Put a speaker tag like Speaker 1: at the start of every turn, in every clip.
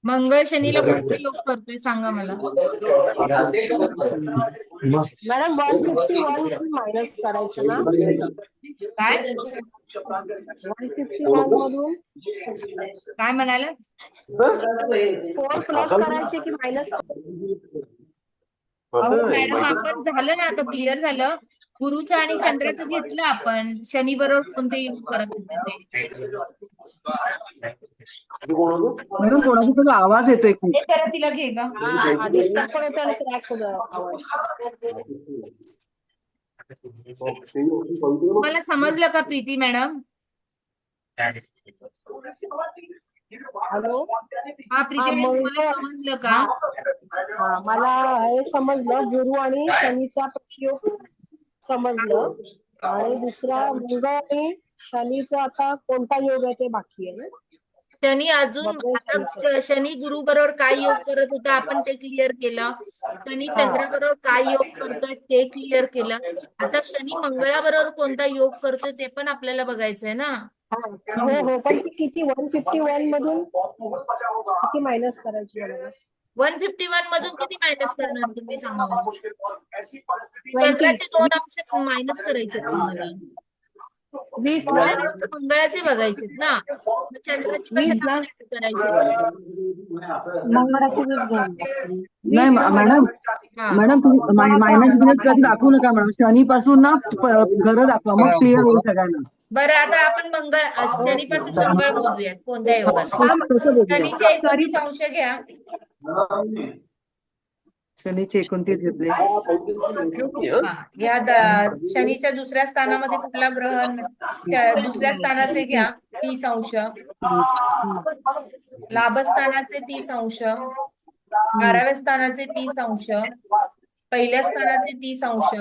Speaker 1: मंगळ शनीला कोणता योग करतोय सांगा मला.
Speaker 2: मॅडम 151 मायनस करायचं ना.
Speaker 1: काय
Speaker 2: 151 मधून
Speaker 1: काय म्हणाला.
Speaker 2: 4 प्लस करायचे की मायनस.
Speaker 1: अहो मॅडम आपण झालं ना आता क्लिअर झालं. गुरुचं आणि चंद्राचं घेतलं आपण. शनी बरोबर कोणते योग करत होते ते.
Speaker 3: मॅडम कोणाचा तरी आवाज येतोय खूप.
Speaker 1: हे जरा तिला घे ग.
Speaker 2: डिस्टर्ब पण येतो आणि क्रॅक होतो आवाज.
Speaker 1: मला समजलं का प्रीती मॅडम.
Speaker 2: हॅलो.
Speaker 1: हा प्रीती मॅडम तुम्हाला समजलं का.
Speaker 2: मला हे समजलं. गुरु आणि शनीचा प्रतियोग समजलं. आणि दुसरा मंगळ आणि शनीचा आता कोणता योग आहे ते बाकी आहे.
Speaker 1: शनी अजून आता शनी गुरु बरोबर काय योग करत होता आपण ते क्लिअर केलं. शनी चंद्रा बरोबर काय योग करतोय ते क्लिअर केलं. आता शनी मंगळाबरोबर कोणता योग करतोय ते पण आपल्याला बघायचंय ना.
Speaker 2: हो पण किती 151 मधून किती मायनस करायची मला.
Speaker 1: 151 मधून किती मायनस करणार तुम्ही सांगा मला. चंद्राचे 2 अंश मायनस करायचे तुम्हाला.
Speaker 2: 20
Speaker 1: मंगळाचे बघायचे ना. चंद्राचे कशाला करायचे.
Speaker 2: मंगळाची
Speaker 3: नाही मॅडम. मॅडम तुम्ही मायनस कधी दाखवू नका मॅडम. शनीपासून ना घर दाखवा मग क्लिअर होईल सगळ्यांना.
Speaker 1: बरं आता आपण शनीपासून मंगळ मोजूयात कोणत्या योगात. शनीचे 29 अंश घ्या.
Speaker 3: शनीचे 29 घेतले.
Speaker 1: या शनीच्या दुसऱ्या स्थानामध्ये कुठला ग्रह. दुसऱ्या स्थानाचे घ्या 30 अंश. लाभस्थानाचे 30 अंश. 12व्या स्थानाचे 30 अंश. पहिल्या स्थानाचे 30 अंश.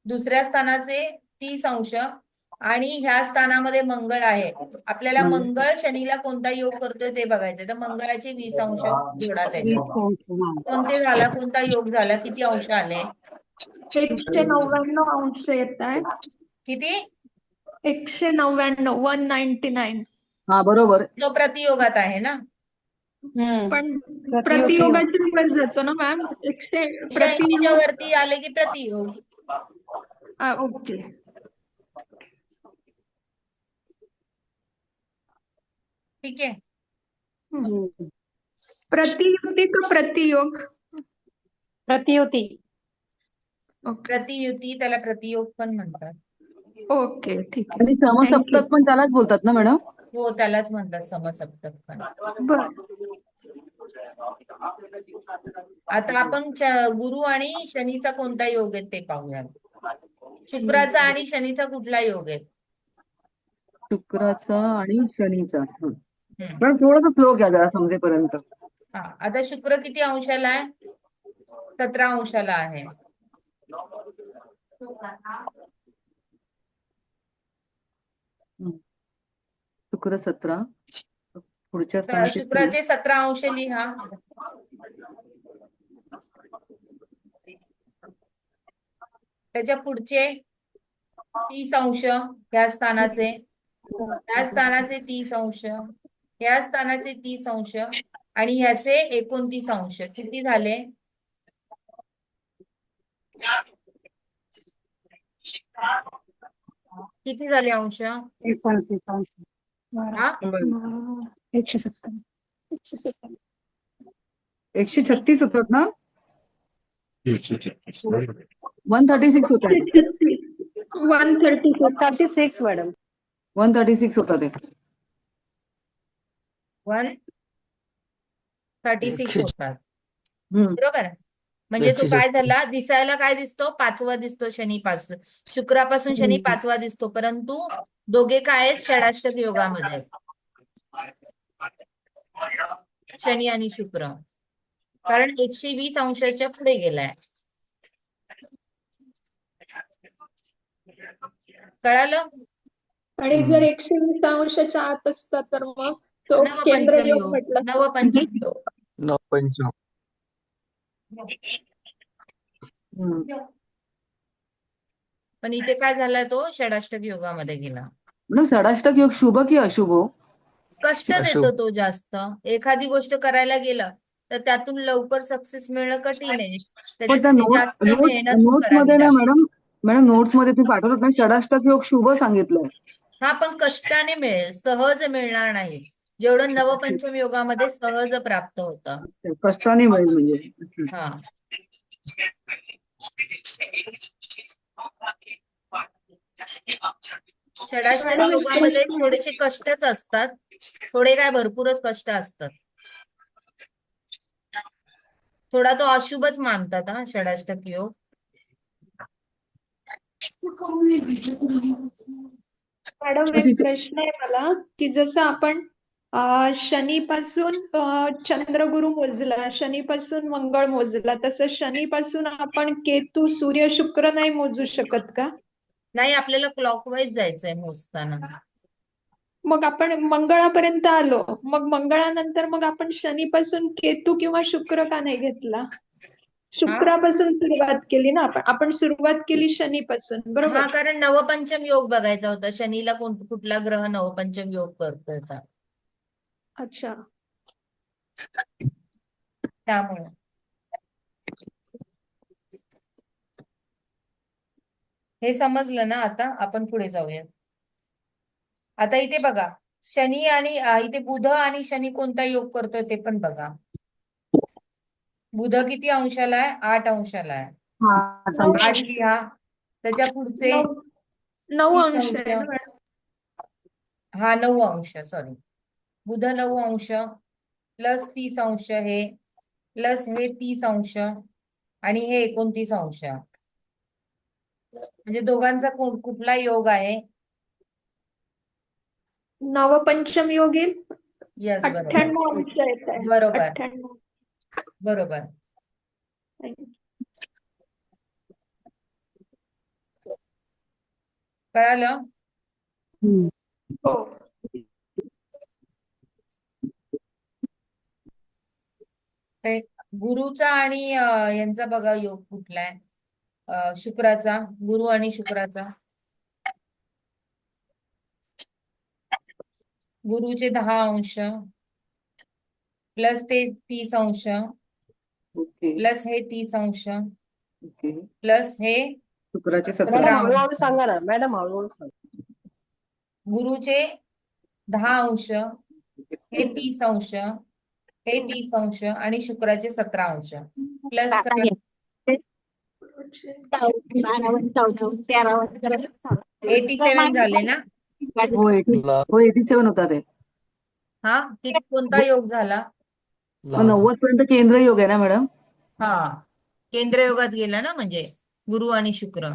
Speaker 1: दुसऱ्या स्थानाचे 30 अंश. आणि ह्या स्थानामध्ये मंगळ आहे. आपल्याला मंगळ शनीला कोणता योग करतोय ते बघायचं. तर मंगळाचे 20 अंश जोडा त्याच्यात. कोणते झाला कोणता योग झाला किती अंश आले.
Speaker 4: 199 अंश येत आहेत.
Speaker 1: किती
Speaker 4: 199 199.
Speaker 3: हा बरोबर.
Speaker 1: तो प्रतियोगात आहे ना.
Speaker 4: पण प्रतियोगाची वर जातो ना मॅम.
Speaker 1: 180च्या वरती आले की प्रतियोग.
Speaker 4: ओके.
Speaker 1: ठीक आहे.
Speaker 4: प्रतियुक्ती का प्रतियोग.
Speaker 2: प्रतियुती.
Speaker 1: प्रतियुती त्याला प्रतियोग पण म्हणतात.
Speaker 4: ओके ठीक
Speaker 3: आणि
Speaker 4: आहे.
Speaker 3: समसप्तक पण त्यालाच बोलतात ना मॅडम.
Speaker 1: हो त्यालाच म्हणतात समसप्तक पण. आता आपण गुरु आणि शनीचा कोणता योग आहे ते पाहूया. शुक्राचा आणि शनीचा कुठला योग आहे.
Speaker 3: शुक्राचा आणि शनीचा. पण थोडंसं फ्लो घ्या जरा समजेपर्यंत.
Speaker 1: आता शुक्र किती अंशाला आहे. 17 अंशाला आहे.
Speaker 3: शुक्र 17. पुढच्या
Speaker 1: शुक्राचे 17 अंश लिहा. त्याच्या पुढचे 30 अंश ह्या स्थानाचे. ह्या स्थानाचे 30 अंश. ह्या स्थानाचे 30 अंश. आणि ह्याचे 29 अंश. किती झाले. किती झाले अंश.
Speaker 3: 136 होतात ना. 136 होतात.
Speaker 2: 136 मॅडम.
Speaker 3: 136 होतात.
Speaker 1: 136 होतात. बरोबर. म्हणजे तो काय झाला. दिसायला काय दिसतो 5वा दिसतो शनीपासून. शुक्रापासून शनी 5वा दिसतो. परंतु दोघे काय आहेत षडाष्टक योगामध्ये. शनी आणि शुक्र. कारण 120 अंशाच्या पुढे गेलाय. कळालं.
Speaker 4: आणि जर 120 अंशाच्या आत असतात तर मग तो केंद्र योग म्हटलं.
Speaker 1: नवपंचम योग. पण इथे काय झाला तो षडाष्टक योगामध्ये गेला.
Speaker 3: मॅडम षडाष्टक योग शुभ की अशुभ हो?
Speaker 1: कष्ट देतो तो जास्त. एखादी गोष्ट करायला गेलं तर त्यातून लवकर सक्सेस मिळणं कठीण आहे.
Speaker 3: पण त्या
Speaker 1: त्याच्यासाठी जास्त मेहनत
Speaker 3: नोट्स
Speaker 1: करावी
Speaker 3: मध्ये ना
Speaker 1: लागते.
Speaker 3: मॅडम, नोट्स मध्ये तुम्ही पाठवतात ना षडाष्टक योग शुभ सांगितलंय.
Speaker 1: हा, पण कष्टाने मिळेल, सहज मिळणार नाही. जेवढं नवपंचम योगामध्ये सहज प्राप्त होतं.
Speaker 3: कष्टाने मिळेल म्हणजे.
Speaker 1: हा, षडाष्टक
Speaker 4: मॅडम
Speaker 1: योगामध्ये थोडेसे कष्टच असतात. थोडे काय, भरपूरच कष्ट असतात. थोडा तो अशुभच मानतात हा षडाष्टक योग.
Speaker 4: मॅडम एक प्रश्न आहे मला की जसं आपण शनीपासून चंद्रगुरु मोजला, शनीपासून मंगळ मोजला, तसं शनीपासून आपण केतू, सूर्य, शुक्र नाही मोजू शकत का?
Speaker 1: नाही, आपल्याला क्लॉकवाईज जायचंय मोजताना.
Speaker 4: मग आपण मंगळापर्यंत आलो, मग मंगळानंतर मग आपण शनीपासून केतू किंवा शुक्र का नाही घेतला?
Speaker 1: हा
Speaker 4: शुक्रापासून सुरुवात केली ना आपण. आपण सुरुवात केली शनीपासून, बरोबर?
Speaker 1: हा, कारण नवपंचम योग बघायचा होता. शनीला कुठला ग्रह नवपंचम योग करतोय का,
Speaker 4: अच्छा.
Speaker 1: त्यामुळे. हे समजलं ना? आता आपण पुढे जाऊया. आता इथे बघा, शनी आणि इथे बुध आणि शनी कोणता योग करतोय ते पण बघा. बुध किती अंशाला आहे? 8 अंशाला आहे.
Speaker 4: नऊ
Speaker 1: 8 लिहा. त्याच्या पुढचे
Speaker 4: नऊ 9
Speaker 1: 30
Speaker 4: अंश
Speaker 1: अंश.
Speaker 4: आहे ना मॅडम?
Speaker 1: हा, 9 अंश, सॉरी. बुध 9 अंश प्लस 30 अंश, हे प्लस हे 30 अंश आणि हे 29 अंश. म्हणजे दोघांचा कुठला योग आहे?
Speaker 4: नवपंचम योग येईल.
Speaker 1: यस, बरोबर.
Speaker 4: 98 अंश येत आहे.
Speaker 1: बरोबर
Speaker 4: 98.
Speaker 1: बरोबर. कळालं?
Speaker 4: हो.
Speaker 1: ते गुरुचा आणि यांचा बघा योग कुठला आहे? शुक्राचा. गुरु आणि शुक्राचा. गुरुचे 10 अंश प्लस ते 30 अंश
Speaker 3: ओके.
Speaker 1: प्लस हे 30 अंश
Speaker 3: ओके.
Speaker 1: प्लस हे
Speaker 3: शुक्राचे 17.
Speaker 2: मॅडम
Speaker 1: 17
Speaker 2: हळूहळू
Speaker 1: अंश.
Speaker 2: सांगा ना, मॅडम हळूहळू सांगा.
Speaker 1: गुरुचे 10 अंश, हे 30 अंश, हे 30 अंश आणि शुक्राचे 17 अंश प्लस काय? 87 झाले ना?
Speaker 3: हो 87 होता ते.
Speaker 1: हा, कोणता योग झाला?
Speaker 3: मग 90 पर्यंत केंद्र योग आहे ना मॅडम?
Speaker 1: हा, केंद्र योगात गेला ना, म्हणजे गुरु आणि शुक्र.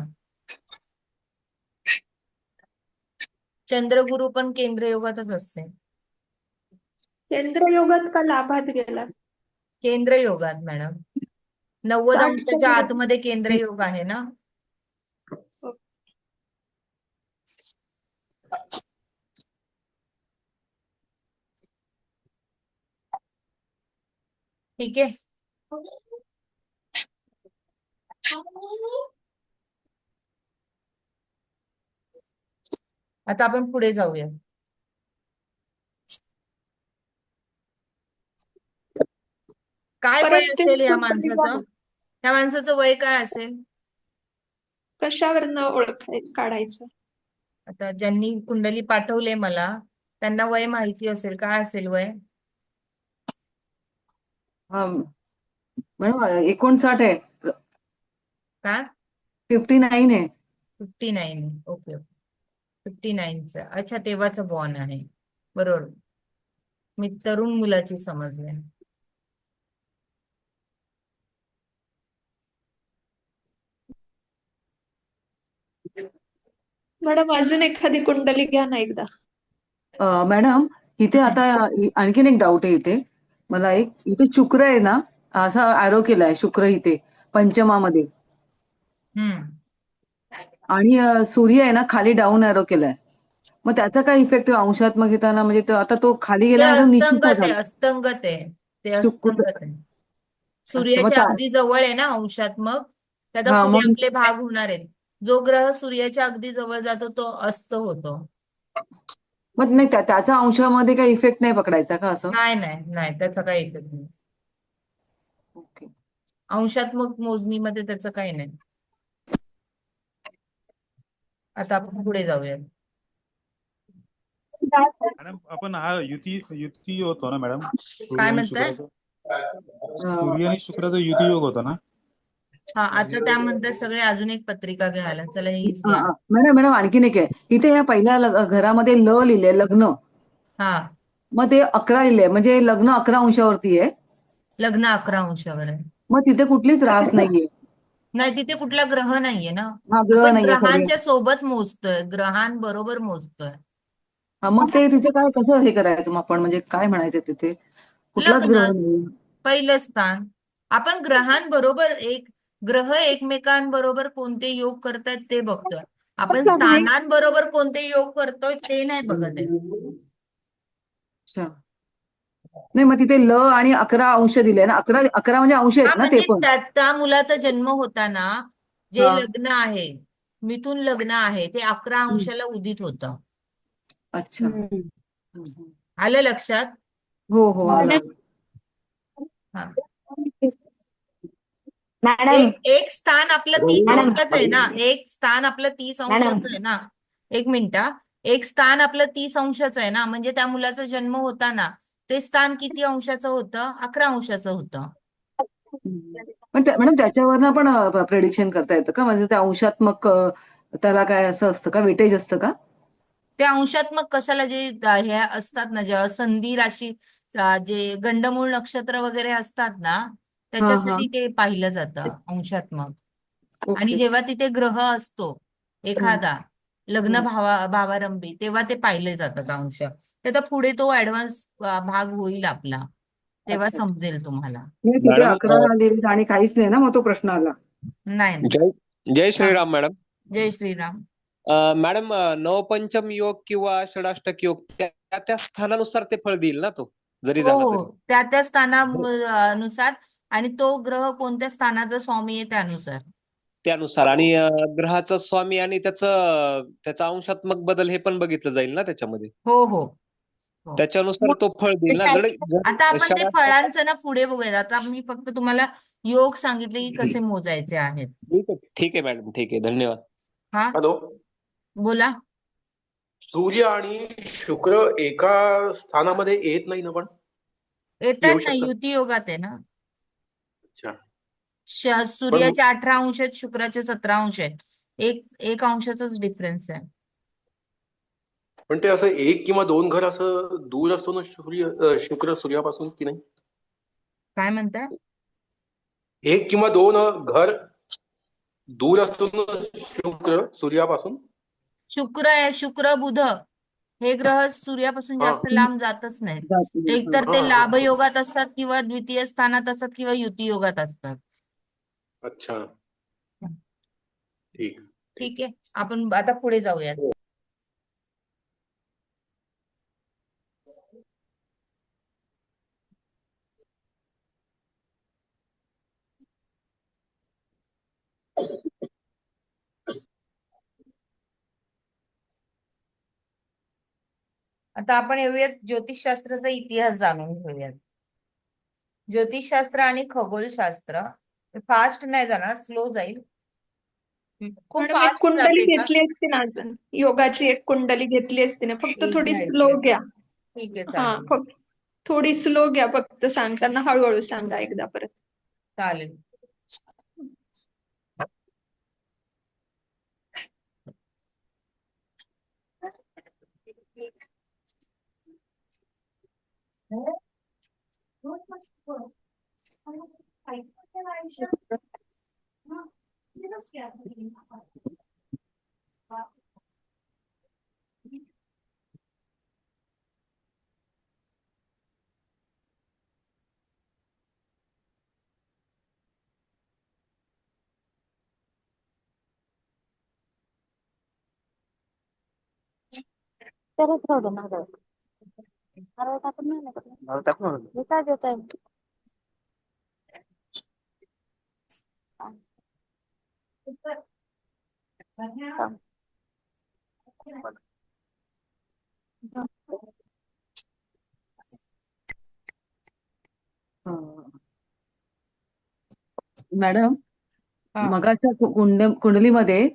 Speaker 1: चंद्रगुरु पण केंद्र योगातच असते.
Speaker 4: केंद्र योगात का लाभात गेला?
Speaker 1: केंद्र योगात मॅडम. 90
Speaker 4: 60
Speaker 1: अंशाच्या आतमध्ये केंद्र योग आहे ना. ठीक आहे. आता आपण पुढे जाऊया. काय वय
Speaker 4: परत ते
Speaker 1: असेल या
Speaker 4: कुंडली
Speaker 1: माणसाचं? या माणसाचं वय काय असेल?
Speaker 4: कशावरनं काढायचं?
Speaker 1: आता ज्यांनी कुंडली पाठवले मला, त्यांना वय माहिती असेल. काय असेल वय?
Speaker 3: हा मॅडम 59 आहे.
Speaker 1: काय?
Speaker 3: 59 आहे.
Speaker 1: 59. Okay okay. 59च. अच्छा, तेव्हाच बॉर्न आहे. बरोबर. मी तरुण मुलाची समजले.
Speaker 4: मॅडम अजून एखादी कुंडली घ्या ना एकदा.
Speaker 3: मॅडम इथे आता आणखीन एक डाऊट आहे इथे मला. इथे शुक्र आहे ना, असा आरो केलाय शुक्र इथे पंचमामध्ये. आणि सूर्य आहे ना, खाली डाऊन एरो केलाय. मग त्याचा काय इफेक्ट अंशात्मक घेताना? म्हणजे आता तो खाली
Speaker 1: ते
Speaker 3: गेल्यानंतर निश्चित
Speaker 1: अस्तंगत आहे.
Speaker 3: झाला
Speaker 1: अस्तंगत आहे. ते
Speaker 3: शुक्र.
Speaker 1: अस्तंगत आहे.
Speaker 3: अच्छा मग
Speaker 1: सूर्याच्या अगदी जवळ आहे ना अंशात, मग त्याचा
Speaker 3: हा
Speaker 1: पुढे
Speaker 3: मग
Speaker 1: आपले भाग होणार आहेत. जो ग्रह सूर्याच्या अगदी जवळ जातो तो अस्त होतो.
Speaker 3: मग नाही त्याचा अंशामध्ये काही इफेक्ट नाही पकडायचा का असं?
Speaker 1: नाही नाही नाही, त्याचा काही इफेक्ट नाही.
Speaker 3: ओके.
Speaker 1: अंशात्मक मोजणीमध्ये त्याचं काही नाही. आता आपण पुढे जाऊया.
Speaker 5: मॅडम आपण हा युती युती होतो ना मॅडम,
Speaker 1: काय म्हणताय?
Speaker 5: सूर्य आणि शुक्राचा युती योग होता ना.
Speaker 1: हा, आता त्यामध्ये सगळे अजून एक पत्रिका घ्यायला, चला हीच घ्या.
Speaker 3: मॅडम मॅडम आणखीन एक आहे इथे या पहिल्या घरामध्ये लिहिलंय लग्न.
Speaker 1: हा,
Speaker 3: मग ते 11 लिहिलंय म्हणजे लग्न 11 अंशावरती आहे.
Speaker 1: लग्न 11 अंशावर आहे.
Speaker 3: मग तिथे कुठलीच रास नाहीये.
Speaker 1: नाही, तिथे कुठला ग्रह नाहीये ना.
Speaker 3: हा, ग्रह
Speaker 1: आपण
Speaker 3: नाहीये खरं.
Speaker 1: ग्रहांच्या सोबत मोजतोय, ग्रहांबरोबर मोजतोय.
Speaker 3: हा, मग ते तिथे काय कसं हे करायचं मग आपण, म्हणजे काय म्हणायचं तिथे कुठलाच ग्रह
Speaker 1: लग्नच
Speaker 3: नाही.
Speaker 1: पहिलं स्थान. आपण ग्रहांबरोबर ग्रह एकमेकांबरोबर कोणते योग करतायत ते बघतोय. आपण स्थानांबरोबर कोणते योग करतोय ते नाही बघत आहे.
Speaker 3: अच्छा. नाही मग तिथे आणि 11 अंश दिले ना, 11 म्हणजे अंश
Speaker 1: हा,
Speaker 3: आहेत ना ते
Speaker 1: म्हणजे
Speaker 3: पण.
Speaker 1: त्या मुलाचा जन्म होताना जे
Speaker 3: हा.
Speaker 1: लग्न आहे, मिथुन लग्न आहे, ते 11 अंशाला उदित होतं.
Speaker 3: अच्छा.
Speaker 1: आलं लक्षात?
Speaker 3: हो हो आला.
Speaker 1: हा,
Speaker 6: मॅडम
Speaker 1: एक स्थान आपलं 30
Speaker 6: मॅडम
Speaker 1: अंशाचं आहे ना, एक स्थान आपलं 30
Speaker 6: मॅडम
Speaker 1: अंशाचं आहे ना. एक मिनिट हा. एक स्थान आपलं 30 अंशाचं आहे ना, म्हणजे त्या मुलाचा जन्म होताना ते स्थान किती अंशाचं होतं? 11 अंशाचं होतं.
Speaker 3: पण मॅडम त्याच्यावरनं पण प्रेडिक्शन करता येतं का, म्हणजे त्या अंशात्मक त्याला काय असं असतं का, वेटेज असतं का?
Speaker 1: ते अंशात्मक कशाला, जे हे असतात ना, जेव्हा संधी राशी जे गंडमूळ नक्षत्र वगैरे असतात ना,
Speaker 3: हा हा.
Speaker 1: त्याच्यासाठी ते पाहिलं जातं अंशात्मक. आणि
Speaker 3: ओके.
Speaker 1: जेव्हा तिथे ग्रह असतो एखादा लग्न
Speaker 3: हम्म.
Speaker 1: भावारंभी, तेव्हा ते पाहिले जातात अंश. त्याचा पुढे तो ऍडव्हान्स भाग होईल आपला, तेव्हा
Speaker 3: अच्छा अच्छा.
Speaker 1: समजेल तुम्हाला.
Speaker 3: नाही, तिथे
Speaker 7: मॅडम
Speaker 3: 11 लिहिलं आणि काहीच नाही ना, मग तो प्रश्न आला.
Speaker 1: नाही नाही.
Speaker 7: जय जय
Speaker 1: हा,
Speaker 7: श्रीराम मॅडम.
Speaker 1: जय श्रीराम.
Speaker 7: मॅडम नवपंचम योग किंवा षडाष्टक योग त्या त्या स्थानानुसार ते फळ देईल ना, तो जरी
Speaker 1: हो
Speaker 7: झाला
Speaker 1: हो,
Speaker 7: तरी.
Speaker 1: त्या त्या स्थानानुसार, आणि तो ग्रह कोणत्या स्थानाचा स्वामी आहे त्यानुसार.
Speaker 7: त्यानुसार आणि ग्रहाचा स्वामी आणि त्याचा अंशात्मक बदल हे पण बघितलं जाईल ना त्याच्यामध्ये.
Speaker 1: हो हो हो.
Speaker 7: त्याच्यानुसार तो फळ देईल ना.
Speaker 1: आता
Speaker 7: जर
Speaker 1: आपण ते
Speaker 7: षडाष्टक.
Speaker 1: फळांचं ना पुढे बघूयात. आता मी फक्त तुम्हाला योग सांगितले की कसे मोजायचे आहेत.
Speaker 7: ठीक आहे मॅडम, ठीक आहे, धन्यवाद.
Speaker 1: हा,
Speaker 8: हॅलो.
Speaker 1: बोला.
Speaker 8: सूर्य आणि शुक्र एका स्थानामध्ये येत नाही ना, पण येऊ
Speaker 1: येतात ना,
Speaker 8: शकतात.
Speaker 1: युती योगात आहे ना.
Speaker 8: अच्छा. पण
Speaker 1: सूर्याचे 18 अंश आहेत, शुक्राचे 17 अंश आहेत. एक अंशाचाच डिफरन्स आहे.
Speaker 8: पण ते असं 1 किंवा 2 घर असं दूर असतो ना शुक्र सूर्यापासून, की नाही?
Speaker 1: काय म्हणताय?
Speaker 8: 1 किंवा 2 घर दूर असतो ना शुक्र सूर्यापासून.
Speaker 1: शुक्र बुध हे ग्रह सूर्यापासून
Speaker 8: हा
Speaker 1: जास्त लांब जातच नाहीत.
Speaker 3: जाती.
Speaker 1: एकतर
Speaker 8: हा
Speaker 1: ते
Speaker 8: हा
Speaker 1: लाभ
Speaker 8: हा.
Speaker 1: योगात असतात, किंवा द्वितीय स्थानात असतात, किंवा युती योगात असतात.
Speaker 8: अच्छा. ठीक ठीक.
Speaker 1: ठीक आहे, आपण आता पुढे जाऊयात. आता आपण येऊयात ज्योतिषशास्त्राचा इतिहास जाणून घेऊयात. ज्योतिषशास्त्र आणि खगोलशास्त्र फास्ट नाही जाणार, स्लो जाईल. खूप
Speaker 4: मॅडम एक
Speaker 1: फास्ट
Speaker 4: कुंडली
Speaker 1: जाते का?
Speaker 4: घेतली असती ना, अजून योगाची एक कुंडली घेतली असती ना, फक्त
Speaker 1: एक
Speaker 4: थोडी
Speaker 1: घ्यायची
Speaker 4: स्लो
Speaker 1: आहे का?
Speaker 4: घ्या.
Speaker 1: ठीक आहे,
Speaker 4: हा,
Speaker 1: चालेल.
Speaker 4: फक्त थोडी स्लो घ्या, फक्त सांगताना हळूहळू सांगा एकदा परत.
Speaker 1: चालेल.
Speaker 6: तरच राहू दे नारळ. नारळ टाकून नाही ना टाकलं. नारळ टाकून आलो. हे काय देताय?
Speaker 3: मॅडम
Speaker 1: हा
Speaker 3: मगाच्या कुंडलीमध्ये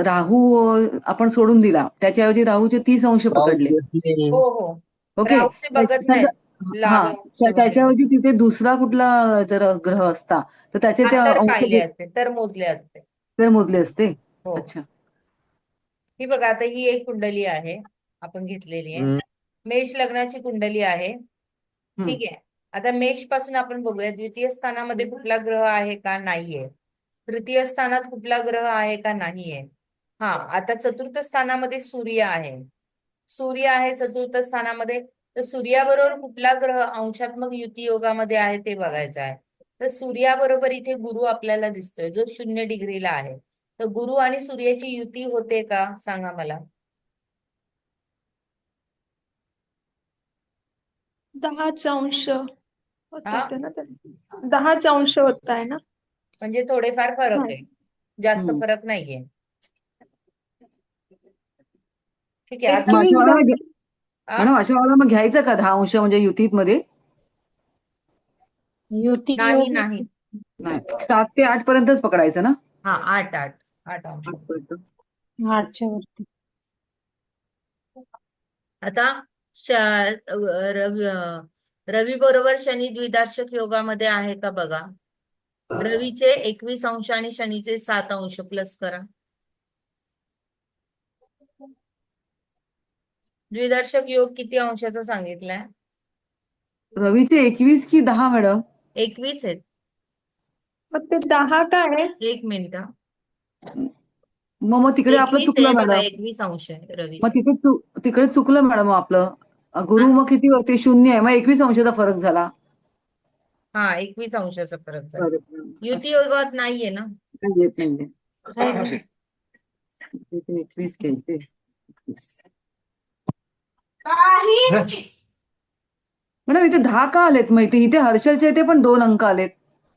Speaker 3: राहू आपण सोडून दिला, त्याच्याऐवजी राहूचे 30 अंश पकडले.
Speaker 1: हो हो
Speaker 3: ओके.
Speaker 1: राहूचे बघत नाहीत लाभ अंश वगैरे
Speaker 3: त्याच्याऐवजी तिथे दुसरा कुठला जर ग्रह असता तर त्याचे ते
Speaker 1: तर
Speaker 3: अंश
Speaker 1: पाहिले असते तर मोजले असते.
Speaker 3: तर मोजले असते.
Speaker 1: हो
Speaker 3: अच्छा.
Speaker 1: ही बघा आता ही एक कुंडली आहे आपण घेतलेली आहे. मेष लग्नाची कुंडली आहे. ठीक आहे. आता मेष पासून आपण बघूया द्वितीय स्थानामध्ये कुठला ग्रह आहे का नाहीये. तृतीय स्थानात कुठला ग्रह आहे का नाहीये. हा आता चतुर्थ स्थानामध्ये सूर्य आहे. सूर्य आहे चतुर्थ स्थानामध्ये. तर सूर्याबरोबर कुठला ग्रह अंशात्मक युती योगामध्ये आहे ते बघायचं आहे. तर सूर्याबरोबर इथे गुरु आपल्याला दिसतोय जो 0 डिग्रीला आहे. तर गुरु आणि सूर्याची युती होते का सांगा मला.
Speaker 4: 10च अंश होत
Speaker 1: हा
Speaker 4: आहे ना ते. 10च अंश होत आहे ना.
Speaker 1: म्हणजे थोडेफार फरक
Speaker 4: नाही.
Speaker 1: आहे. जास्त फरक नाहीये. ठीक आहे आता
Speaker 4: 21
Speaker 3: मॅडम अशा वेळेला मग घ्यायचं का 10 अंश म्हणजे युतीत मध्ये.
Speaker 2: युती
Speaker 1: नाही
Speaker 2: योग
Speaker 1: नाही
Speaker 3: नाही 7 ते 8 पर्यंतच पकडायचं ना.
Speaker 1: हा 8 अंश.
Speaker 2: 8च्या वरती.
Speaker 1: आता रवी बरोबर शनी द्विदार्शक योगामध्ये आहे का बघा. रवीचे 21 अंश आणि शनीचे 7 अंश प्लस करा. द्विदर्शक योग किती अंशाचा सांगितलाय.
Speaker 3: रवीचे 21 की 10 मॅडम.
Speaker 1: 21 आहेत.
Speaker 4: मग ते 10 काय आहे?
Speaker 1: एक मिनिट.
Speaker 3: मग तिकडे आपलं
Speaker 1: 21
Speaker 3: चुकलं
Speaker 1: आहे बघा.
Speaker 3: मॅडम.
Speaker 1: 21 अंश आहे रवी.
Speaker 3: मग तिकडे चुकलं मॅडम आपलं. गुरु मग किती होते 0 आहे. मग 21 अंशाचा फरक झाला.
Speaker 1: हा 21 अंशाचा फरक झाला.
Speaker 3: बरोबर.
Speaker 1: युती योगात नाहीये ना.
Speaker 3: येत नाही. 21 घ्यायचे. मॅडम इथे 10 का आलेत माहिती. इथे हर्षलचे इथे पण 2 अंक आलेत.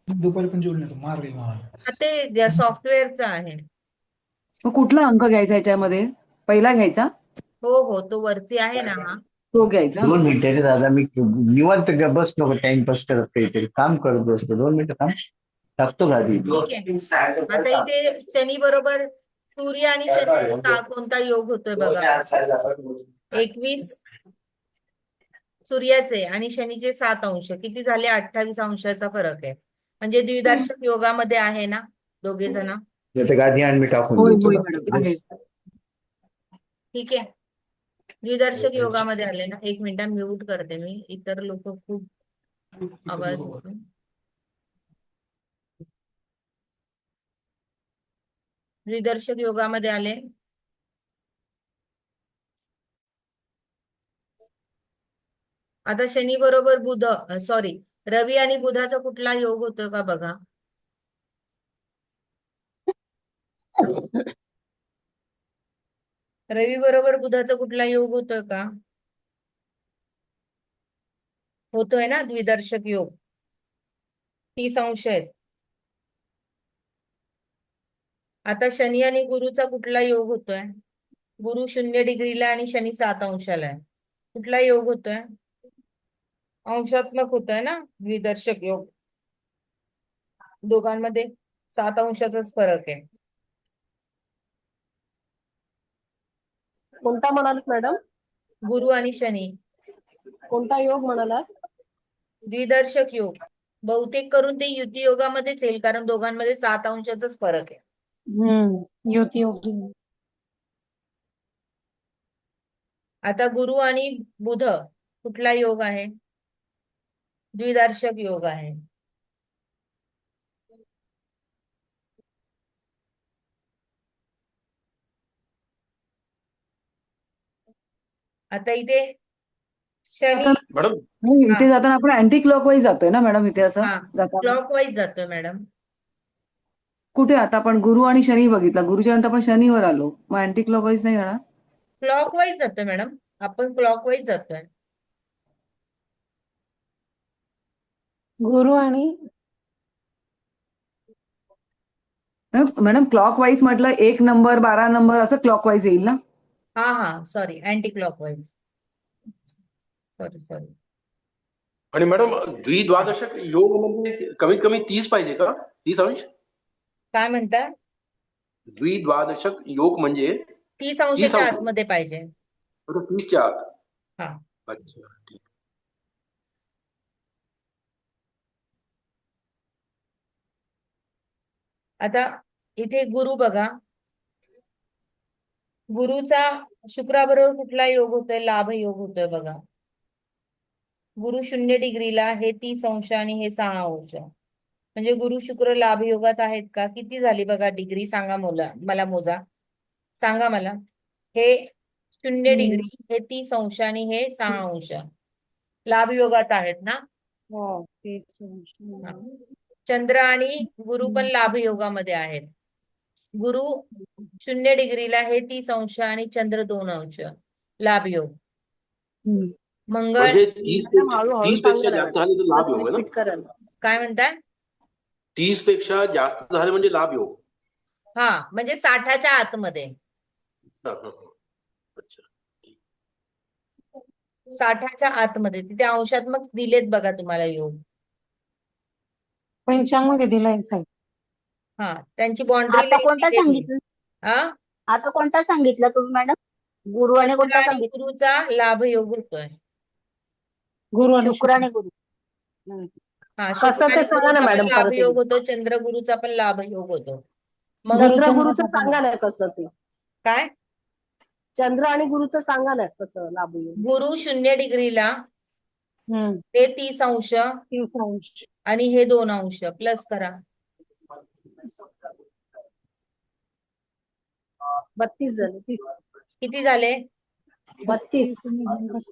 Speaker 9: दुपारी पण जेवण मारले मला.
Speaker 1: ते सॉफ्टवेअरचं आहे.
Speaker 3: मग कुठला अंक घ्यायचा याच्यामध्ये. पहिला घ्यायचा.
Speaker 1: हो हो तो वरती आहे ना हा.
Speaker 3: तो घ्यायचा.
Speaker 10: 2 मिनिटं रे दादा मी निवांत बस नको टाइमपास करत काहीतरी काम करत बसतो. 2 मिनिटं काम टाकतो गाडी.
Speaker 1: ठीक आहे. आता इथे शनी बरोबर सूर्य आणि शनी कोणता योग होतोय बघा. 21 सूर्याचे आणि शनीचे 7 अंश किती झाले 28 अंशाचा फरक आहे. म्हणजे द्विदार्शक योगामध्ये आहे ना दोघे जण.
Speaker 10: गाडी आणि मी टाकून
Speaker 3: होय
Speaker 10: देतो.
Speaker 3: होय मॅडम आहे.
Speaker 1: ठीक आहे. द्विदर्शक योगामध्ये आले ना. एक मिनिट म्यूट करते मी. इतर लोक खूप आवाज होतो. द्विदर्शक योगामध्ये आले. आता शनी बरोबर बुध सॉरी रवी आणि बुधाचा कुठला योग होतोय का बघा. रवी बरोबर बुधाचा कुठला योग होतोय का. होतोय ना द्विदर्शक योग. 30 अंश आहेत. आता शनी आणि गुरुचा कुठला योग होतोय. गुरु 0 डिग्रीला आणि शनी 7 अंशाला आहे. कुठला योग होतोय. अंशात्मक होतोय ना द्विदर्शक योग. दोघांमध्ये 7 अंशाचाच फरक आहे.
Speaker 2: कोणता म्हणालात मॅडम.
Speaker 1: गुरु आणि शनी.
Speaker 2: कोणता योग म्हणालात.
Speaker 1: द्विदर्शक योग. बहुतेक करून ते युती योगामध्येच येईल कारण दोघांमध्ये 7 अंशाचाच फरक आहे.
Speaker 2: युती योग.
Speaker 1: आता गुरु आणि बुध कुठला योग आहे. द्विदर्शक योग आहे. आता इथे शनी
Speaker 8: मॅडम
Speaker 3: इथे जाताना आपण अँटी क्लॉकवाईज जातोय ना मॅडम. इथे असं जाताना
Speaker 1: क्लॉकवाईज जातोय मॅडम.
Speaker 3: कुठे आता आपण गुरु आणि शनी बघितला. गुरुच्या नंतर आपण शनीवर आलो. मग अँटी क्लॉकवाईज नाही जाणार.
Speaker 1: क्लॉकवाईज जातोय मॅडम. आपण क्लॉकवाईज जातोय.
Speaker 2: गुरु आणि
Speaker 3: मॅडम क्लॉकवाईज म्हटलं 1 नंबर 12 नंबर असं क्लॉकवाईज येईल ना.
Speaker 1: हा सॉरी अँटी क्लॉकवाईज. सॉरी.
Speaker 8: आणि मॅडम द्विद्वादशक योग म्हणजे कमीत कमी 30 पाहिजे का. 30 अंश
Speaker 1: काय म्हणताय?
Speaker 8: द्विद्वादशक योग म्हणजे
Speaker 1: 30
Speaker 8: 30
Speaker 1: अंशाच्या
Speaker 8: अंश
Speaker 1: आतमध्ये पाहिजे.
Speaker 8: आता 30च्या आत.
Speaker 1: हा.
Speaker 8: अच्छा ठीक.
Speaker 1: आता इथे गुरु बघा, गुरुचा शुक्राबरोबर कुठला योग होतोय? लाभ योग होतोय बघा. गुरु 0 डिग्रीला, हे 30 अंश आणि हे 6 अंश. म्हणजे गुरु शुक्र लाभ योगात आहेत का? किती झाली बघा डिग्री? सांगा मला मोजा, सांगा मला. हे 0 डिग्री, हे 30 अंश आणि हे 6 अंश लाभ योगात आहेत ना?
Speaker 2: हो, 30 अंश.
Speaker 1: हा. चंद्र आणि गुरु पण लाभ योगामध्ये आहेत. गुरु 0 डिग्रीला, हे 30 अंश आणि चंद्र 2 अंश लाभ योग. मंगळ
Speaker 8: म्हणजे
Speaker 2: मॅडम हळूहळू
Speaker 8: 30
Speaker 2: सांगा
Speaker 8: पेक्षा
Speaker 2: ना
Speaker 8: जास्त
Speaker 2: मॅडम,
Speaker 8: झाले तर लाभ योग आहे ना?
Speaker 2: रिपीट करा ना.
Speaker 1: काय म्हणताय?
Speaker 8: 30 पेक्षा जास्त झाले म्हणजे लाभ योग.
Speaker 1: हा, म्हणजे 60च्या आतमध्ये.
Speaker 8: हा, हा, हा. अच्छा.
Speaker 1: 60च्या आतमध्ये तिथे अंशात्मक दिलेत बघा तुम्हाला योग.
Speaker 6: 55 मध्ये दिलाय साहेब.
Speaker 1: हा, त्यांची बाउंड्री
Speaker 6: आता
Speaker 1: लाईन
Speaker 6: कोणता
Speaker 1: दिलेली.
Speaker 6: सांगितलं?
Speaker 1: हा,
Speaker 6: आता कोणता सांगितलं तुम्ही मॅडम? गुरु आणि
Speaker 1: चंद्र
Speaker 6: कोणता
Speaker 1: आणि
Speaker 6: सांगितलं?
Speaker 1: गुरुचा लाभ योग होतोय.
Speaker 6: शुक्र आणि गुरु.
Speaker 1: हा,
Speaker 2: कसं
Speaker 1: शुक्र
Speaker 2: ते
Speaker 1: आणि
Speaker 2: सांगा ना
Speaker 1: गुरुचा पण
Speaker 2: मॅडम
Speaker 1: लाभ
Speaker 2: परत
Speaker 1: योग
Speaker 2: एकदा.
Speaker 1: होतो, चंद्र गुरुचा पण लाभ योग होतो. मग
Speaker 2: चंद्र गुरुचं सांगा ना कसं ते.
Speaker 1: काय?
Speaker 2: चंद्र आणि गुरुचं सांगा ना कसं लाभ येईल.
Speaker 1: गुरु 0 डिग्रीला, हे 30 अंश
Speaker 6: 30 अंश.
Speaker 1: आणि हे 2 अंश प्लस करा.
Speaker 2: 32 झाले.
Speaker 1: किती झाले?
Speaker 2: 32.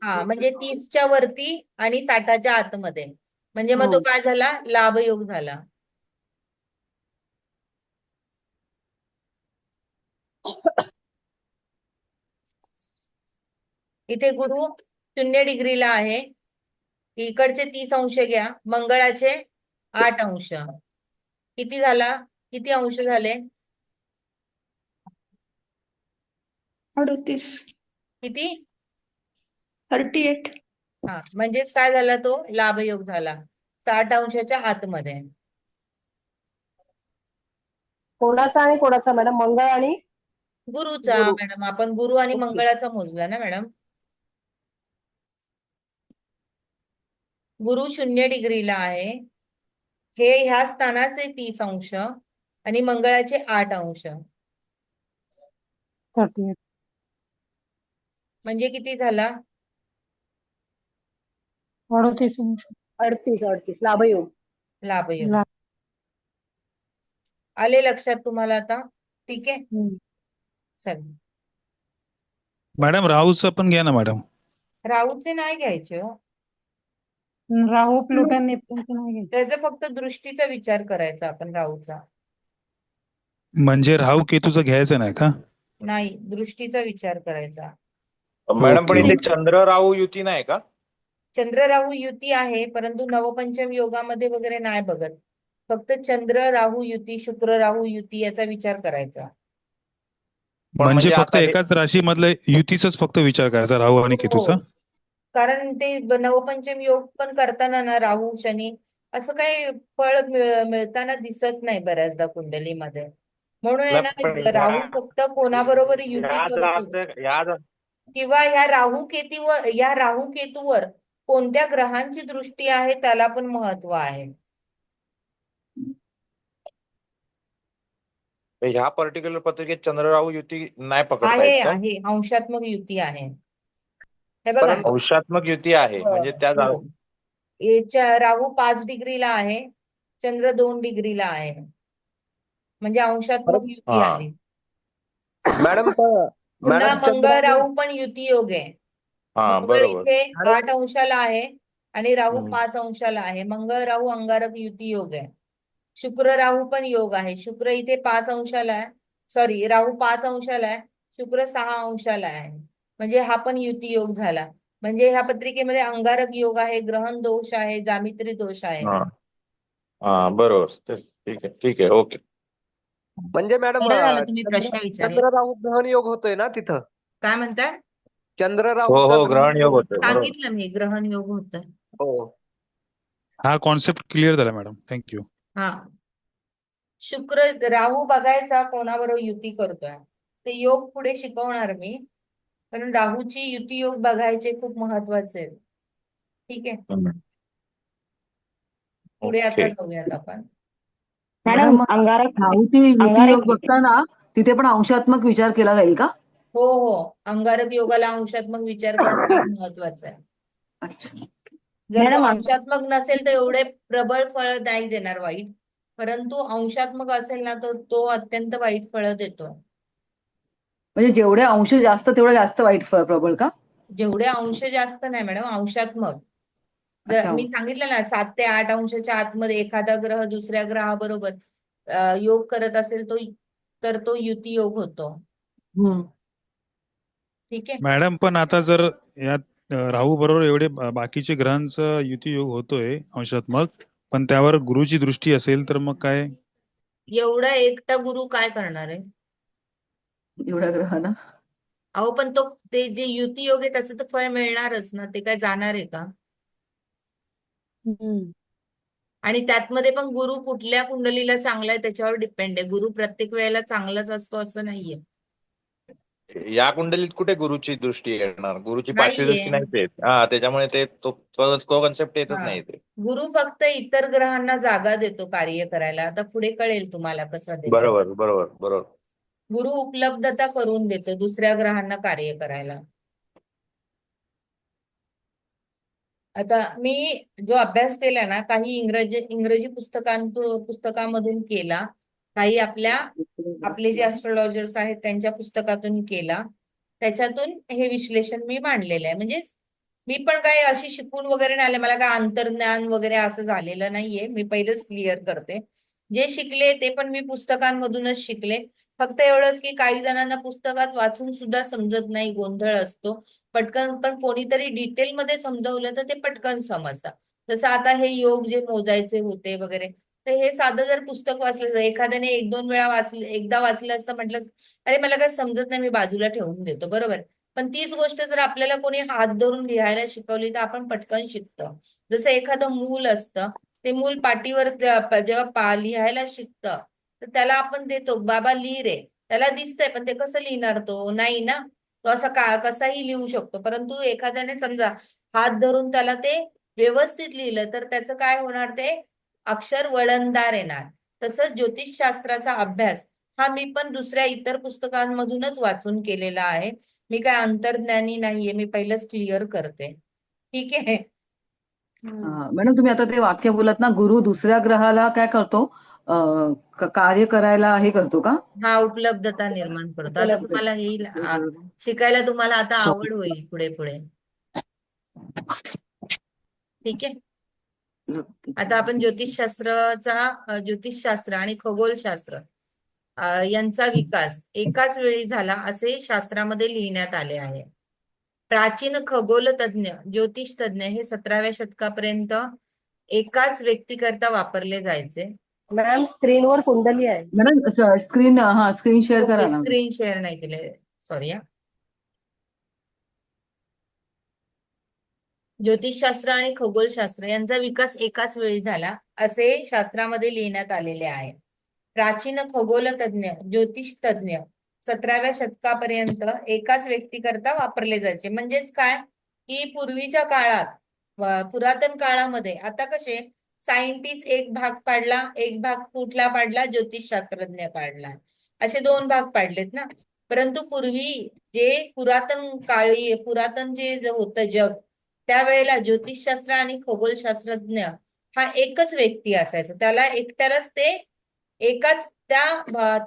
Speaker 1: हा, म्हणजे 30च्या वरती आणि 60च्या आतमध्ये. म्हणजे मग तो काय झाला? लाभ योग झाला. इथे गुरु 0 डिग्रीला आहे, इकडचे 30 अंश घ्या, मंगळाचे 8 अंश. किती झाला? किती अंश झाले?
Speaker 4: 38.
Speaker 1: किती?
Speaker 4: 38.
Speaker 1: हा, म्हणजेच काय झाला? तो लाभ योग झाला 60 अंशाच्या आतमध्ये.
Speaker 2: कोणाचा आणि कोणाचा मॅडम? मंगळ आणि
Speaker 1: गुरुचा.
Speaker 2: गुरु.
Speaker 1: मॅडम आपण गुरु आणि
Speaker 2: ओके.
Speaker 1: मंगळाचा मोजला ना मॅडम. गुरु 0 डिग्रीला आहे, हे ह्या स्थानाचे 30 अंश आणि मंगळाचे 8 अंश. म्हणजे किती झाला?
Speaker 6: 38 अंश.
Speaker 2: 38 लाभयोग.
Speaker 1: लाभ योग. आले लक्षात तुम्हाला आता? ठीक आहे, चल.
Speaker 5: मॅडम राहूचं पण घ्या ना मॅडम.
Speaker 1: राहूचे नाही घ्यायचे हो,
Speaker 6: राहू प्लुटन नेपच्यूनचं नाही घ्यायचं.
Speaker 1: त्याचा फक्त दृष्टीचा विचार करायचा आपण. राहूचा
Speaker 5: म्हणजे राहू केतूचं घ्यायचं नाही का?
Speaker 1: नाही, दृष्टीचा विचार करायचा.
Speaker 11: मॅडम पण
Speaker 5: ओके,
Speaker 11: इथे
Speaker 5: ओके.
Speaker 11: चंद्र राहू युती नाही का?
Speaker 1: चंद्र राहू युती आहे, परंतु नवपंचम योगामध्ये वगैरे नाही बघत. फक्त चंद्र राहू युती, शुक्र राहू युती याचा विचार करायचा.
Speaker 11: पण
Speaker 5: म्हणजे
Speaker 11: म्हणजे
Speaker 5: फक्त
Speaker 11: आता हे
Speaker 5: एकाच राशीमधलं युतीचाच फक्त विचार करायचा, राहू आणि केतूचा.
Speaker 1: हो, कारण ते नवपंचम योग पण करताना ना राहू शनी असं काही फळ मिळताना दिसत नाही बऱ्याचदा कुंडलीमध्ये. म्हणून आहे
Speaker 11: नाही, पण
Speaker 1: ना, राहू फक्त कोणाबरोबर युती करतो
Speaker 11: या
Speaker 1: किंवा ह्या राहू केतूवर कोणत्या ग्रहांची दृष्टी आहे त्याला पण महत्व आहे.
Speaker 11: ह्या पर्टिक्युलर पत्रिकेत चंद्र राहू युती नाही पकडता
Speaker 1: आहे
Speaker 11: येत का?
Speaker 1: आहे अंशात्मक युती आहे. हे बघा,
Speaker 11: परंतु अंशात्मक युती आहे म्हणजे त्या
Speaker 1: हो. राहू 5 डिग्रीला आहे, चंद्र 2 डिग्रीला आहे, म्हणजे अंशात्मक युती
Speaker 11: हा
Speaker 1: आहे.
Speaker 11: मॅडम
Speaker 1: पुन्हा
Speaker 11: मॅडम
Speaker 1: मंगळ राहू पण युती योग आहे.
Speaker 11: हा
Speaker 1: मंगळ
Speaker 11: बरोबर
Speaker 1: इथे 8 अंशाला आहे आणि राहू
Speaker 11: हम्म.
Speaker 1: 5 अंशाला आहे. मंगळ राहू अंगारक युती योग आहे. शुक्र राहू पण योग आहे. शुक्र इथे 5 अंशाला आहे, सॉरी राहू 5 अंशाला आहे, शुक्र 6 अंशाला आहे. म्हणजे हा पण युती योग झाला. म्हणजे ह्या पत्रिकेमध्ये अंगारक योग आहे, ग्रहण दोष आहे, जामित्री दोष आहे.
Speaker 11: हा हा बरोबर, ठीक आहे ओके.
Speaker 7: म्हणजे मॅडम
Speaker 1: बरं झालं तुम्ही प्रश्न विचारले.
Speaker 7: चंद्र राहू ग्रहण योग होतोय ना तिथं?
Speaker 1: काय म्हणताय?
Speaker 7: चंद्र
Speaker 11: हो
Speaker 7: राहूचा
Speaker 11: हो ग्रहण योग होतोय बरोबर.
Speaker 1: सांगितलं मी, ग्रहण योग होतोय.
Speaker 7: 哦 हो.
Speaker 5: हा कॉन्सेप्ट क्लिअर झाला मॅडम, थँक्यू.
Speaker 1: हा. राहू बघायचा कोणाबरोबर युती करतोय, ते योग पुढे शिकवणार मी, कारण राहूची युती योग बघायचे खूप महत्वाचे आहेत. ठीक आहे, पुढे आता
Speaker 11: ओके.
Speaker 1: जाऊयात आपण.
Speaker 3: मॅडम
Speaker 6: मॅडम अंगारक
Speaker 3: राहूची युती योग
Speaker 6: अंगारक
Speaker 3: बघताना तिथे पण अंशात्मक विचार केला जाईल का?
Speaker 1: हो हो, अंगारक योगाला अंशात्मक विचार करणं खूप महत्वाचं आहे.
Speaker 3: अच्छा.
Speaker 1: जर तो
Speaker 6: मॅडम
Speaker 1: अंशात्मक नसेल तर एवढे प्रबळ फळ नाही देणार वाईट, परंतु अंशात्मक असेल ना तर तो अत्यंत वाईट फळ देतो.
Speaker 3: म्हणजे जेवढे अंश जास्त तेवढं जास्त वाईट प्रबळ का?
Speaker 1: जेवढे अंश जास्त नाही मॅडम, अंशात्मक.
Speaker 3: अच्छा.
Speaker 1: मी सांगितलं ना 7 ते 8 अंशाच्या आतमध्ये एखादा ग्रह दुसऱ्या ग्रहाबरोबर योग करत असेल तर तो युती योग होतो. ठीक आहे
Speaker 5: मॅडम, पण आता जर यात राहू बरोबर एवढे बाकीचे ग्रहांचं युती योग होतोय अंशात्मक, पण त्यावर गुरुची दृष्टी असेल तर मग काय?
Speaker 1: एवढा एकटा गुरु काय करणार आहे?
Speaker 3: एवढा ग्रह ना.
Speaker 1: अहो पण ते जे युती योग आहे त्याचं तर फळ मिळणारच ना, ते काय जाणार आहे का? आणि त्यातमध्ये पण गुरु कुठल्या कुंडलीला चांगला आहे त्याच्यावर डिपेंड आहे. गुरु प्रत्येक वेळेला चांगलाच असतो असं नाहीये.
Speaker 11: या कुंडलीत कुठे गुरुची दृष्टी येणार? गुरुची 5वी
Speaker 1: नाहीये.
Speaker 11: दृष्टी नाहीच येत. त्याच्यामुळे ते तो कन्सेप्ट येतच
Speaker 1: हा,
Speaker 11: नाही ते.
Speaker 1: गुरु फक्त इतर ग्रहांना जागा देतो कार्य करायला. आता पुढे कळेल तुम्हाला कसं देतो.
Speaker 11: बरोबर बरोबर बरोबर.
Speaker 1: गुरु उपलब्धता करून देतो दुसऱ्या ग्रहांना कार्य करायला. आता मी जो अभ्यास केला ना, काही इंग्रजी पुस्तकामधून केला, काही आपले जे ऍस्ट्रॉलॉजर्स आहेत त्यांच्या पुस्तकातून केला, त्याच्यातून हे विश्लेषण मी मांडलेलं आहे. म्हणजे मी पण काही अशी शिकून वगैरे नाही आले, मला काय अंतर्ज्ञान वगैरे असं झालेलं नाहीये. मी पहिलेच क्लिअर करते, जे शिकले ते पण मी पुस्तकांमधूनच शिकले. फक्त एवढंच की काही जणांना पुस्तकात वाचून सुद्धा समजत नाही, गोंधळ असतो पटकन, पण कोणीतरी डिटेलमध्ये समजवलं तर ते पटकन समजतं. जसं आता हे योग जे मोजायचे होते वगैरे, तर हे साधं जर पुस्तक वाचलं, एखाद्याने 1-2 वेळा वाचलं, एकदा वाचलं असतं म्हटलं अरे मला काय समजत नाही, मी बाजूला ठेवून देतो, बरोबर. पण तीच गोष्ट जर आपल्याला कोणी हात धरून लिहायला शिकवली तर आपण पटकन शिकतो. जसं एखादं मूल असतं, ते मूल पाटीवर जेव्हा लिहायला शिकतं तर त्याला आपण देतो, बाबा लिह रे, त्याला दिसतंय पण ते कसं लिहिणार, तो नाही ना, तो असा कसाही लिहू शकतो. परंतु एखाद्याने समजा हात धरून त्याला ते व्यवस्थित लिहिलं तर त्याचं काय होणार, ते अक्षर वळणदार येणार. तसंच ज्योतिषशास्त्राचा अभ्यास हा मी पण दुसऱ्या इतर पुस्तकांमधूनच वाचून केलेला आहे. मी काय अंतर्ज्ञानी नाहीये, मी पहिलंच क्लिअर करते. ठीक आहे.
Speaker 3: मॅडम तुम्ही आता ते वाक्य बोलत ना, गुरु दुसऱ्या ग्रहाला काय करतो, कार्य करायला हे करतो का?
Speaker 1: हा, उपलब्धता निर्माण करतो. आता तुम्हाला येईल शिकायला, तुम्हाला आता आवड होईल पुढे पुढे. ठीक आहे. आता आपण ज्योतिषशास्त्र आणि खगोलशास्त्र यांचा विकास एकाच वेळी झाला असे शास्त्रामध्ये लिहिण्यात आले आहे. प्राचीन खगोलतज्ञ, ज्योतिषतज्ञ हे 17व्या शतकापर्यंत एकाच व्यक्तीकरता वापरले जायचे.
Speaker 2: मॅम स्क्रीनवर कुंडली आहे.
Speaker 3: मॅडम स्क्रीन शेअर करा ना.
Speaker 1: स्क्रीन शेअर नाही केले, सॉरी. ज्योतिषशास्त्र आणि खगोलशास्त्र यांचा विकास एकाच वेळी झाला असे शास्त्रामध्ये लिहिण्यात आलेले आहे. प्राचीन खगोलतज्ञ, ज्योतिषतज्ञ 17व्या शतकापर्यंत एकाच व्यक्तीकरता वापरले जायचे. म्हणजेच काय की पूर्वीच्या काळात, पुरातन काळामध्ये, आता कसे सायंटिस्ट एक भाग पाडला, एक भाग कुठला पाडला, ज्योतिषशास्त्रज्ञ पाडला, असे 2 भाग पाडलेत ना. परंतु पूर्वी जे पुरातन जे होतं जग, त्यावेळेला ज्योतिषशास्त्र आणि खगोलशास्त्रज्ञ हा एकच व्यक्ती असायचा. त्याला एकट्यालाच ते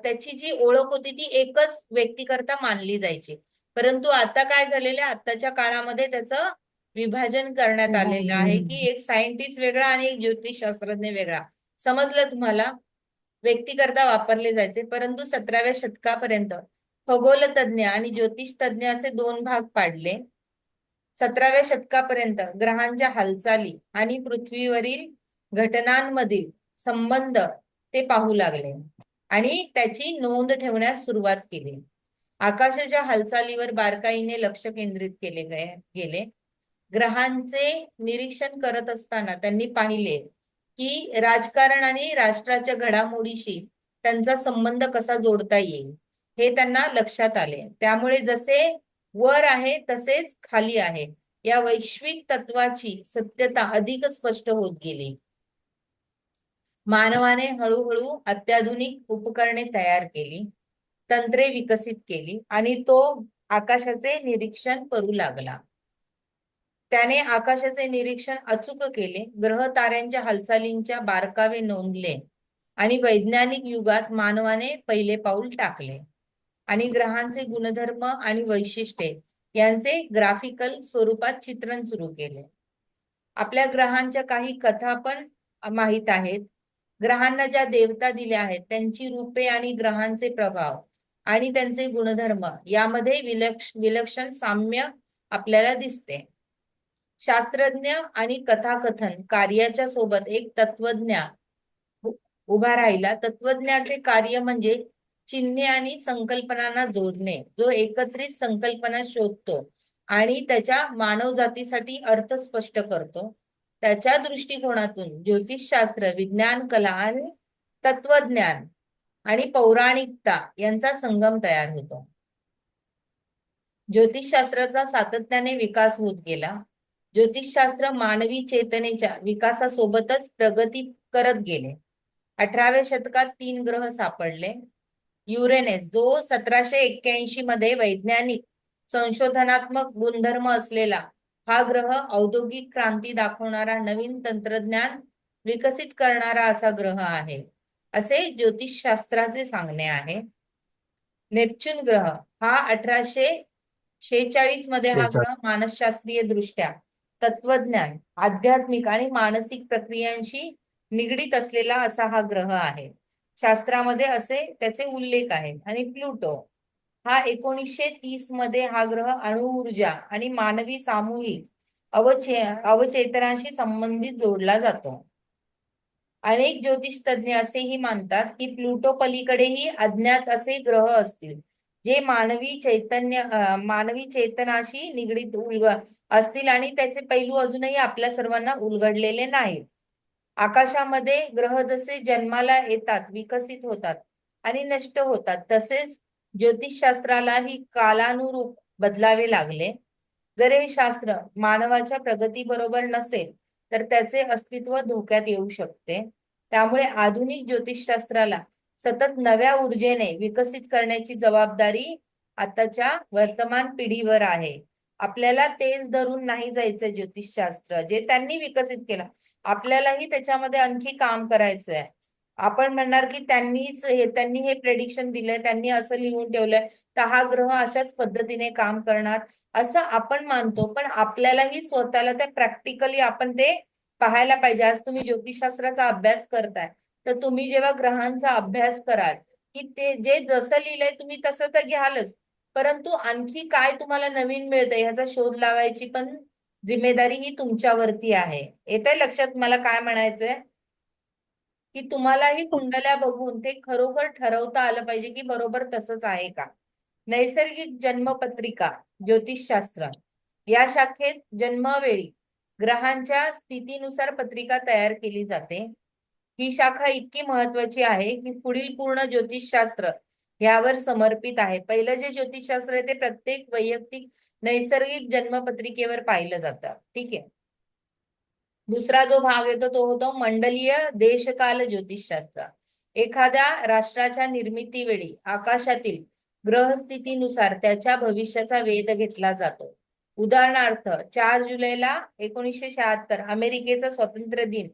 Speaker 1: त्याची जी ओळख होती ती एकच व्यक्तीकरता मानली जायची. परंतु आता काय झालेलं आहे, आताच्या काळामध्ये त्याचं विभाजन करण्यात आलेलं आहे की एक सायंटिस्ट वेगळा आणि एक ज्योतिषशास्त्रज्ञ वेगळा. समजलं तुम्हाला? व्यक्तीकरता वापरले जायचे. परंतु 17व्या शतकापर्यंत खगोलतज्ञ आणि ज्योतिषतज्ञ असे 2 भाग पाडले. 17व्या शतकापर्यंत ग्रहांच्या हालचाली आणि पृथ्वीवरील घटनांमधील संबंध ते पाहू लागले आणि त्याची नोंद ठेवण्यास सुरुवात केली. आकाशाच्या हालचालीवर बारकाईने लक्ष केंद्रित केले गेले. ग्रहांचे निरीक्षण करत असताना त्यांनी पाहिले की राजकारण आणि राष्ट्राच्या घडामोडीशी त्यांचा संबंध कसा जोडता येईल हे त्यांना लक्षात आले. त्यामुळे जसे वर आहे तसेच खाली आहे या वैश्विक तत्वाची सत्यता अधिक स्पष्ट होत गेली. मानवाने हळूहळू अत्याधुनिक उपकरणे तयार केली, तंत्रे विकसित केली आणि तो आकाशाचे निरीक्षण करू लागला. त्याने आकाशाचे निरीक्षण अचूक केले, ग्रह ताऱ्यांच्या हालचालींच्या बारकावे नोंदले आणि वैज्ञानिक युगात मानवाने पहिले पाऊल टाकले आणि ग्रहांचे गुणधर्म आणि वैशिष्ट्ये यांचे ग्राफिकल स्वरूपात चित्रण सुरू केले. आपल्या ग्रहांच्या काही कथा पण माहीत आहेत. ग्रहांना ज्या देवता दिल्या आहेत त्यांची रूपे आणि ग्रहांचे प्रभाव आणि त्यांचे गुणधर्म यामध्ये विलक्षण साम्य आपल्याला दिसते. शास्त्रज्ञ आणि कथाकथन कार्याच्या सोबत एक तत्वज्ञ उभा राहिला. तत्वज्ञाचे कार्य म्हणजे चिन्हे आणि संकल्पनांना जोडणे, जो एकत्रित संकल्पना शोधतो आणि त्याच्या मानवजातीसाठी अर्थ स्पष्ट करतो. त्याच्या दृष्टिकोनातून ज्योतिषशास्त्र, विज्ञान, कला आणि तत्वज्ञान आणि पौराणिकता यांचा संगम तयार होतो. ज्योतिषशास्त्राचा सातत्याने विकास होत गेला. ज्योतिषशास्त्र मानवी चेतनेच्या विकासासोबतच प्रगती करत गेले. 18व्या शतकात 3 ग्रह सापडले. युरेनस, जो 1781 मध्ये वैज्ञानिक संशोधनात्मक गुणधर्म असलेला हा ग्रह औद्योगिक क्रांती दाखवणारा, नवीन तंत्रज्ञान विकसित करणारा असा ग्रह आहे असे ज्योतिषशास्त्राचे सांगणे आहे. नेपच्यून ग्रह हा 1846 मध्ये हा ग्रह मानसशास्त्रीय दृष्ट्या तत्वज्ञान, आध्यात्मिक आणि मानसिक प्रक्रियांशी निगडीत असलेला असा हा ग्रह आहे. शास्त्रामध्ये असे त्याचे उल्लेख आहेत. आणि प्लुटो हा 1930 मध्ये हा ग्रह अणुऊर्जा आणि मानवी सामूहिक अवचेतनाशी संबंधित जोडला जातो. अनेक ज्योतिष तज्ञ असेही मानतात की प्लुटो पलीकडेही अज्ञात असे ग्रह असतील जे मानवी चेतनाशी निगडीत असतील आणि त्याचे पैलू अजूनही आपल्या सर्वांना उलगडलेले नाहीत. आकाशामध्ये ग्रह जसे जन्माला येतात, विकसित होतात आणि नष्ट होतात, तसेच ज्योतिषशास्त्रालाही कालानुरूप बदलावे लागले. जर हे शास्त्र मानवाच्या प्रगतीबरोबर नसेल तर त्याचे अस्तित्व धोक्यात येऊ शकते. त्यामुळे आधुनिक ज्योतिषशास्त्राला सतत नव्या ऊर्जेने विकसित करण्याची जबाबदारी आताच्या वर्तमान पिढीवर आहे. आपल्याला तेच धरून नाही जायचं ज्योतिषशास्त्र जे त्यांनी विकसित केलं. आपल्यालाही त्याच्यामध्ये आणखी काम करायचं आहे. आपण म्हणणार की त्यांनी हे प्रेडिक्शन दिलंय, त्यांनी असं लिहून ठेवलंय तर हा ग्रह अशाच पद्धतीने काम करणार असं आपण मानतो. पण आपल्यालाही स्वतःला त्या प्रॅक्टिकली आपण ते पाहायला पाहिजे. आज तुम्ही ज्योतिषशास्त्राचा अभ्यास करताय तर तुम्ही जेव्हा ग्रहांचा अभ्यास कराल की ते जे जसं लिहिलंय तुम्ही तसं तर घ्यालच, परंतु आणखी काय तुम्हाला नवीन मिळतंय ह्याचा शोध लावायची पण जिम्मेदारी ही तुमच्यावरती आहे. येतंय लक्षात मला काय म्हणायचंय? की तुम्हालाही कुंडल्या बघून ते खरोखर ठरवता आलं पाहिजे की बरोबर तसंच आहे का. नैसर्गिक जन्मपत्रिका ज्योतिषशास्त्र या शाखेत जन्मवेळी ग्रहांच्या स्थितीनुसार पत्रिका तयार केली जाते. ही शाखा इतकी महत्वाची आहे की पुढील पूर्ण ज्योतिषशास्त्र यावर समर्पित आहे. पहिलं जे ज्योतिषशास्त्र आहे ते प्रत्येक वैयक्तिक नैसर्गिक जन्मपत्रिकेवर पाहिलं जातं. ठीक आहे. दुसरा जो भाग येतो तो होतो मंडलीय देशकाल ज्योतिषशास्त्र. एखाद्या राष्ट्राच्या निर्मितीवेळी आकाशातील ग्रहस्थितीनुसार त्याच्या भविष्याचा वेध घेतला जातो. उदाहरणार्थ 4 जुलैला 1976 अमेरिकेचा स्वातंत्र्य दिन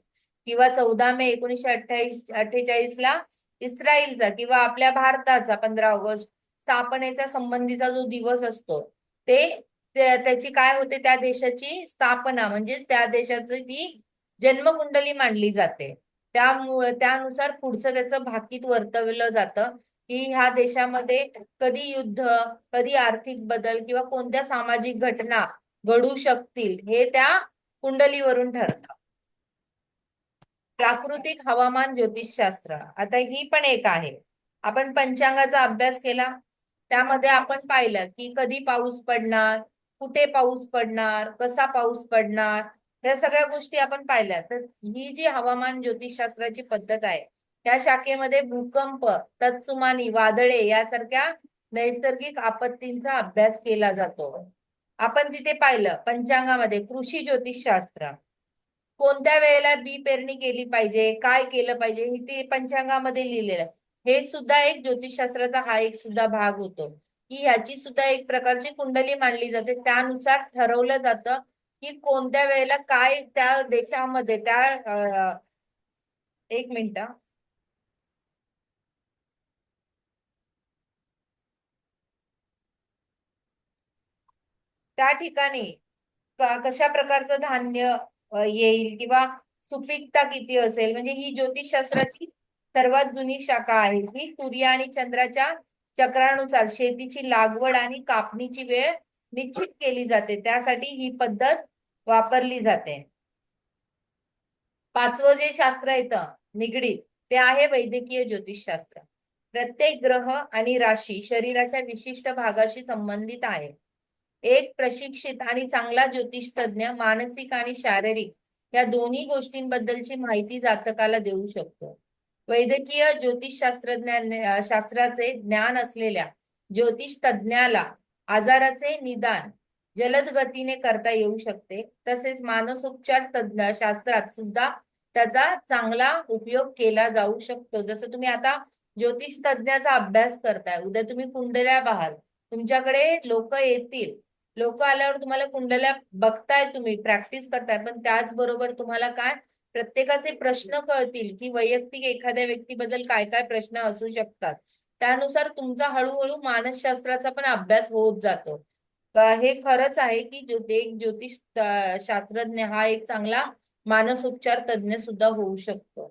Speaker 1: किंवा 14 मे 1948 ला इस्रायलचा किंवा आपल्या भारताचा 15 ऑगस्ट स्थापनेचा संबंधीचा जो दिवस असतो त्याची काय होते, त्या देशाची स्थापना म्हणजेच त्या देशाची ती जन्मकुंडली मांडली जाते. त्यामुळे त्यानुसार पुढचं त्याचं भाकीत वर्तवलं जातं की ह्या देशामध्ये कधी युद्ध, कधी आर्थिक बदल किंवा कोणत्या सामाजिक घटना घडू शकतील हे त्या कुंडलीवरून ठरतं. प्राकृतिक हवामान ज्योतिषशास्त्र आता ही पण एक आहे. आपण पंचांगाचा अभ्यास केला त्यामध्ये आपण पाहिलं की कधी पाऊस पडणार, कुठे पाऊस पडणार, कसा पाऊस पडणार, या सगळ्या गोष्टी आपण पाहिल्या. तर ही जी हवामान ज्योतिषशास्त्राची पद्धत आहे या शाखेमध्ये भूकंप, तत्सुनामी, वादळे यासारख्या नैसर्गिक आपत्तींचा अभ्यास केला जातो. आपण तिथे पाहिलं पंचांगामध्ये कृषी ज्योतिषशास्त्र, कोणत्या वेळेला बी पेरणी केली पाहिजे, काय केलं पाहिजे हे ते पंचांगामध्ये लिहिलेलं आहे. हे सुद्धा एक ज्योतिषशास्त्राचा हा एक सुद्धा भाग होतो की ह्याची सुद्धा एक प्रकारची कुंडली मांडली जाते. त्यानुसार ठरवलं जातं की कोणत्या वेळेला काय त्या देशामध्ये त्या एक मिनिट त्या ठिकाणी कशा प्रकारचं धान्य येईल किंवा सुपीकता किती असेल. म्हणजे ही ज्योतिषशास्त्राची सर्वात जुनी शाखा आहे. ही सूर्य आणि चंद्राच्या चक्रानुसार शेतीची लागवड आणि कापणीची वेळ निश्चित केली जाते. त्यासाठी ही पद्धत वापरली जाते. पाचवं जे शास्त्र येतं निगडीत ते आहे वैद्यकीय ज्योतिषशास्त्र. प्रत्येक ग्रह आणि राशी शरीराच्या विशिष्ट भागाशी संबंधित आहे. एक प्रशिक्षित आणि चांगला ज्योतिष तज्ञ मानसिक आणि शारीरिक या दोन्ही गोष्टींबद्दलची माहिती जातकाला देऊ शकतो. वैद्यकीय शास्त्राचे ज्ञान असलेल्या ज्योतिष तज्ञाला आजाराचे निदान जलद गतीने करता येऊ शकते. तसेच मानसोपचार तज्ञ शास्त्रात सुद्धा त्याचा चांगला उपयोग केला जाऊ शकतो. जसं तुम्ही आता ज्योतिष तज्ञाचा अभ्यास करताय, उद्या तुम्ही कुंडल्या पाहाल, तुमच्याकडे लोक येतील, लोक आल्यावर तुम्हाला कुंडल्या बघताय, तुम्ही प्रॅक्टिस करताय, पण त्याचबरोबर तुम्हाला काय प्रत्येकाचे प्रश्न कळतील की वैयक्तिक एखाद्या व्यक्तीबद्दल काय काय प्रश्न असू शकतात. त्यानुसार तुमचा हळूहळू मानसशास्त्राचा पण अभ्यास होत जातो. हे खरंच आहे की एक ज्योतिष शास्त्रज्ञ हा एक चांगला मानसोपचार तज्ञ सुद्धा होऊ शकतो.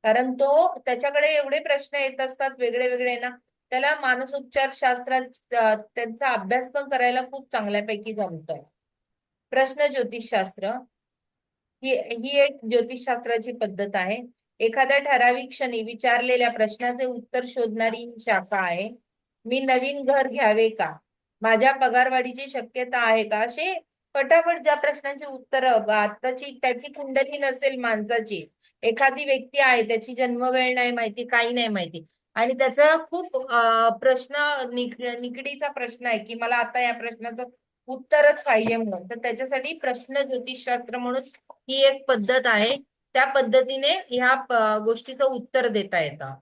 Speaker 1: कारण तो त्याच्याकडे एवढे प्रश्न येत असतात वेगळे वेगळे ना, त्याला मानसोपचार शास्त्रात त्यांचा अभ्यास पण करायला खूप चांगल्यापैकी जमतं. प्रश्न ज्योतिषशास्त्र ही एक ज्योतिषशास्त्राची पद्धत आहे. एखाद्या ठराविक क्षणी विचारलेल्या प्रश्नाचे उत्तर शोधणारी ही शाखा आहे. मी नवीन घर घ्यावे का, माझ्या पगारवाढीची शक्यता आहे का, असे पटापट ज्या प्रश्नांची उत्तर आताची त्याची कुंडली नसेल माणसाची, एखादी व्यक्ती आहे त्याची जन्मवेळ नाही माहिती, काही नाही माहिती, आणि त्याचा खूप प्रश्न निकडीचा प्रश्न आहे की मला आता या प्रश्नाचं उत्तरच पाहिजे म्हणून, तर त्याच्यासाठी प्रश्न ज्योतिषशास्त्र म्हणून ही एक पद्धत आहे. त्या पद्धतीने ह्या गोष्टीचं उत्तर देता येतं.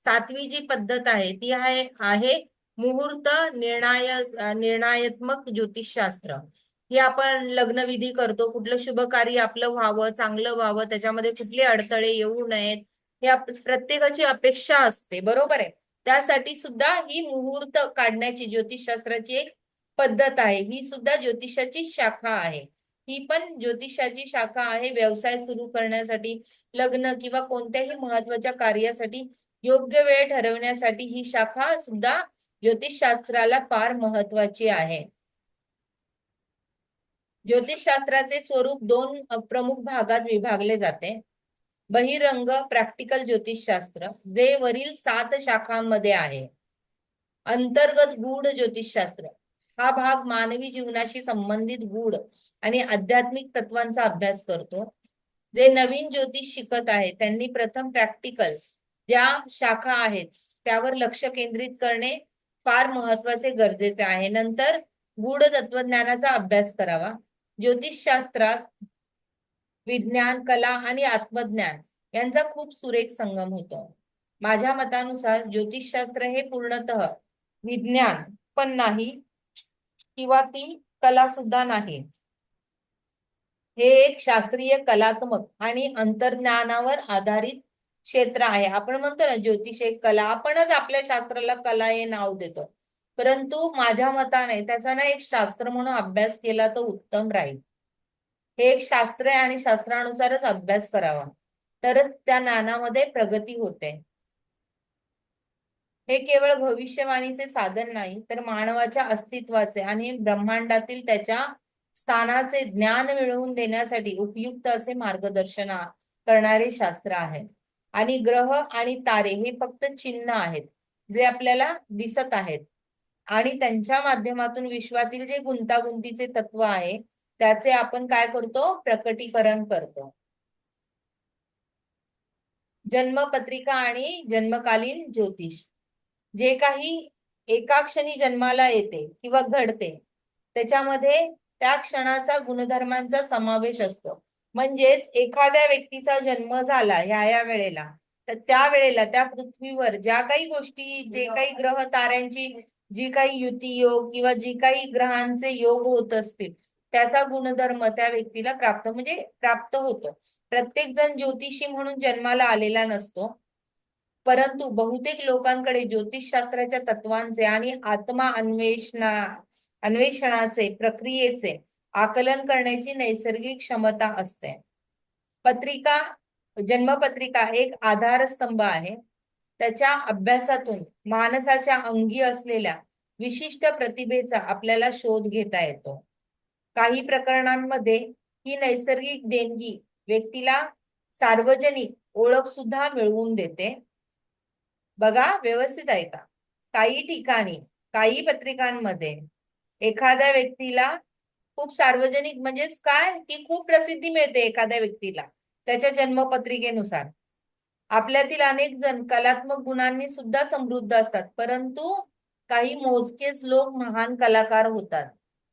Speaker 1: सातवी जी पद्धत आहे ती आहे मुहूर्त निर्णयात्मक ज्योतिषशास्त्र. ही आपण लग्नविधी करतो, कुठलं शुभ कार्य आपलं व्हावं, चांगलं व्हावं, त्याच्यामध्ये कुठले अडथळे येऊ नयेत, हे प्रत्येकाची अपेक्षा असते, बरोबर आहे. त्यासाठी सुद्धा ही मुहूर्त काढण्याची ज्योतिषशास्त्राची एक पद्धत आहे. ही सुद्धा ज्योतिषाची शाखा आहे. ही पण ज्योतिषाची शाखा आहे. व्यवसाय सुरू करण्यासाठी, लग्न किंवा कोणत्याही महत्वाच्या कार्यासाठी योग्य वेळ ठरवण्यासाठी ही शाखा सुद्धा ज्योतिषशास्त्राला फार महत्वाची आहे. ज्योतिषशास्त्राचे स्वरूप दोन प्रमुख भागात विभागले जाते. बहिरंग प्रॅक्टिकल ज्योतिषशास्त्र जे वरील 7 शाखांमध्ये आहे. अंतर्गत गूढ ज्योतिषशास्त्र हा भाग मानवी जीवनाशी संबंधित गूढ आणि आध्यात्मिक तत्वांचा अभ्यास करतो. जे नवीन ज्योतिष शिकत आहे त्यांनी प्रथम प्रॅक्टिकल ज्या शाखा आहेत त्यावर लक्ष केंद्रित करणे फार महत्वाचे गरजेचे आहे. नंतर गूढ तत्वज्ञानाचा अभ्यास करावा. ज्योतिषशास्त्रात विज्ञान, कला आणि आत्मज्ञान यांचा खूप सुरेख संगम होतो. माझ्या मतानुसार ज्योतिषशास्त्र हे पूर्णतः विज्ञान पण नाही किंवा ती कला सुद्धा नाही. हे एक शास्त्रीय, कलात्मक आणि अंतर्ज्ञानावर आधारित क्षेत्र आहे. आपण म्हणतो ना ज्योतिष एक कला, आपणच आपल्या शास्त्राला कला हे नाव देतो, परंतु माझ्या मताने त्याचा ना एक शास्त्र म्हणून अभ्यास केला तर उत्तम राहील. हे एक शास्त्र आहे आणि शास्त्रानुसारच अभ्यास करावा, तरच त्या ज्ञानामध्ये प्रगती होते. हे केवळ भविष्यवाणीचे साधन नाही तर मानवाच्या अस्तित्वाचे आणि ब्रह्मांडातील त्याच्या स्थानाचे ज्ञान मिळवून देण्यासाठी उपयुक्त असे मार्गदर्शन करणारे शास्त्र आहे. आणि ग्रह आणि तारे हे फक्त चिन्ह आहेत जे आपल्याला दिसत आहेत आणि त्यांच्या माध्यमातून विश्वातील जे गुंतागुंतीचे तत्व आहे त्याचे आपण काय करतो, प्रकटीकरण करतो. जन्मपत्रिका आणि जन्मकालीन ज्योतिष. जे काही एका क्षणी जन्माला येते किंवा घडते त्याच्यामध्ये त्या क्षणाचा गुणधर्मांचा समावेश असतो. म्हणजेच एखाद्या व्यक्तीचा जन्म झाला ह्या वेळेला, तर त्या वेळेला त्या पृथ्वीवर ज्या काही गोष्टी, जे काही ग्रह ताऱ्यांची जी काही युती योग किंवा जी काही ग्रहांचे योग होत असतील त्याचा गुणधर्म त्या व्यक्तीला प्राप्त होतो. प्रत्येक जण ज्योतिषी म्हणून जन्माला आलेला नसतो, परंतु बहुतेक लोकांकडे ज्योतिषशास्त्राच्या तत्वांचे आणि आत्मा अन्वेषणाचे प्रक्रियेचे आकलन करण्याची नैसर्गिक क्षमता असते. जन्मपत्रिका एक आधारस्तंभ आहे. त्याच्या अभ्यासातून माणसाच्या अंगी असलेल्या विशिष्ट प्रतिभेचा आपल्याला शोध घेता येतो. काही प्रकरणांमध्ये ही नैसर्गिक देणगी व्यक्तीला सार्वजनिक ओळख सुद्धा मिळवून देते. बघा, व्यवस्थित ऐका. काही ठिकाणी, काही पत्रिकांमध्ये एखाद्या व्यक्तीला खूप सार्वजनिक म्हणजेच काय की खूप प्रसिद्धी मिळते एखाद्या व्यक्तीला त्याच्या जन्मपत्रिकेनुसार. आपल्यातील अनेक जण कलात्मक गुणांनी सुद्धा समृद्ध असतात, परंतु काही मोजकेच लोक महान कलाकार होतात.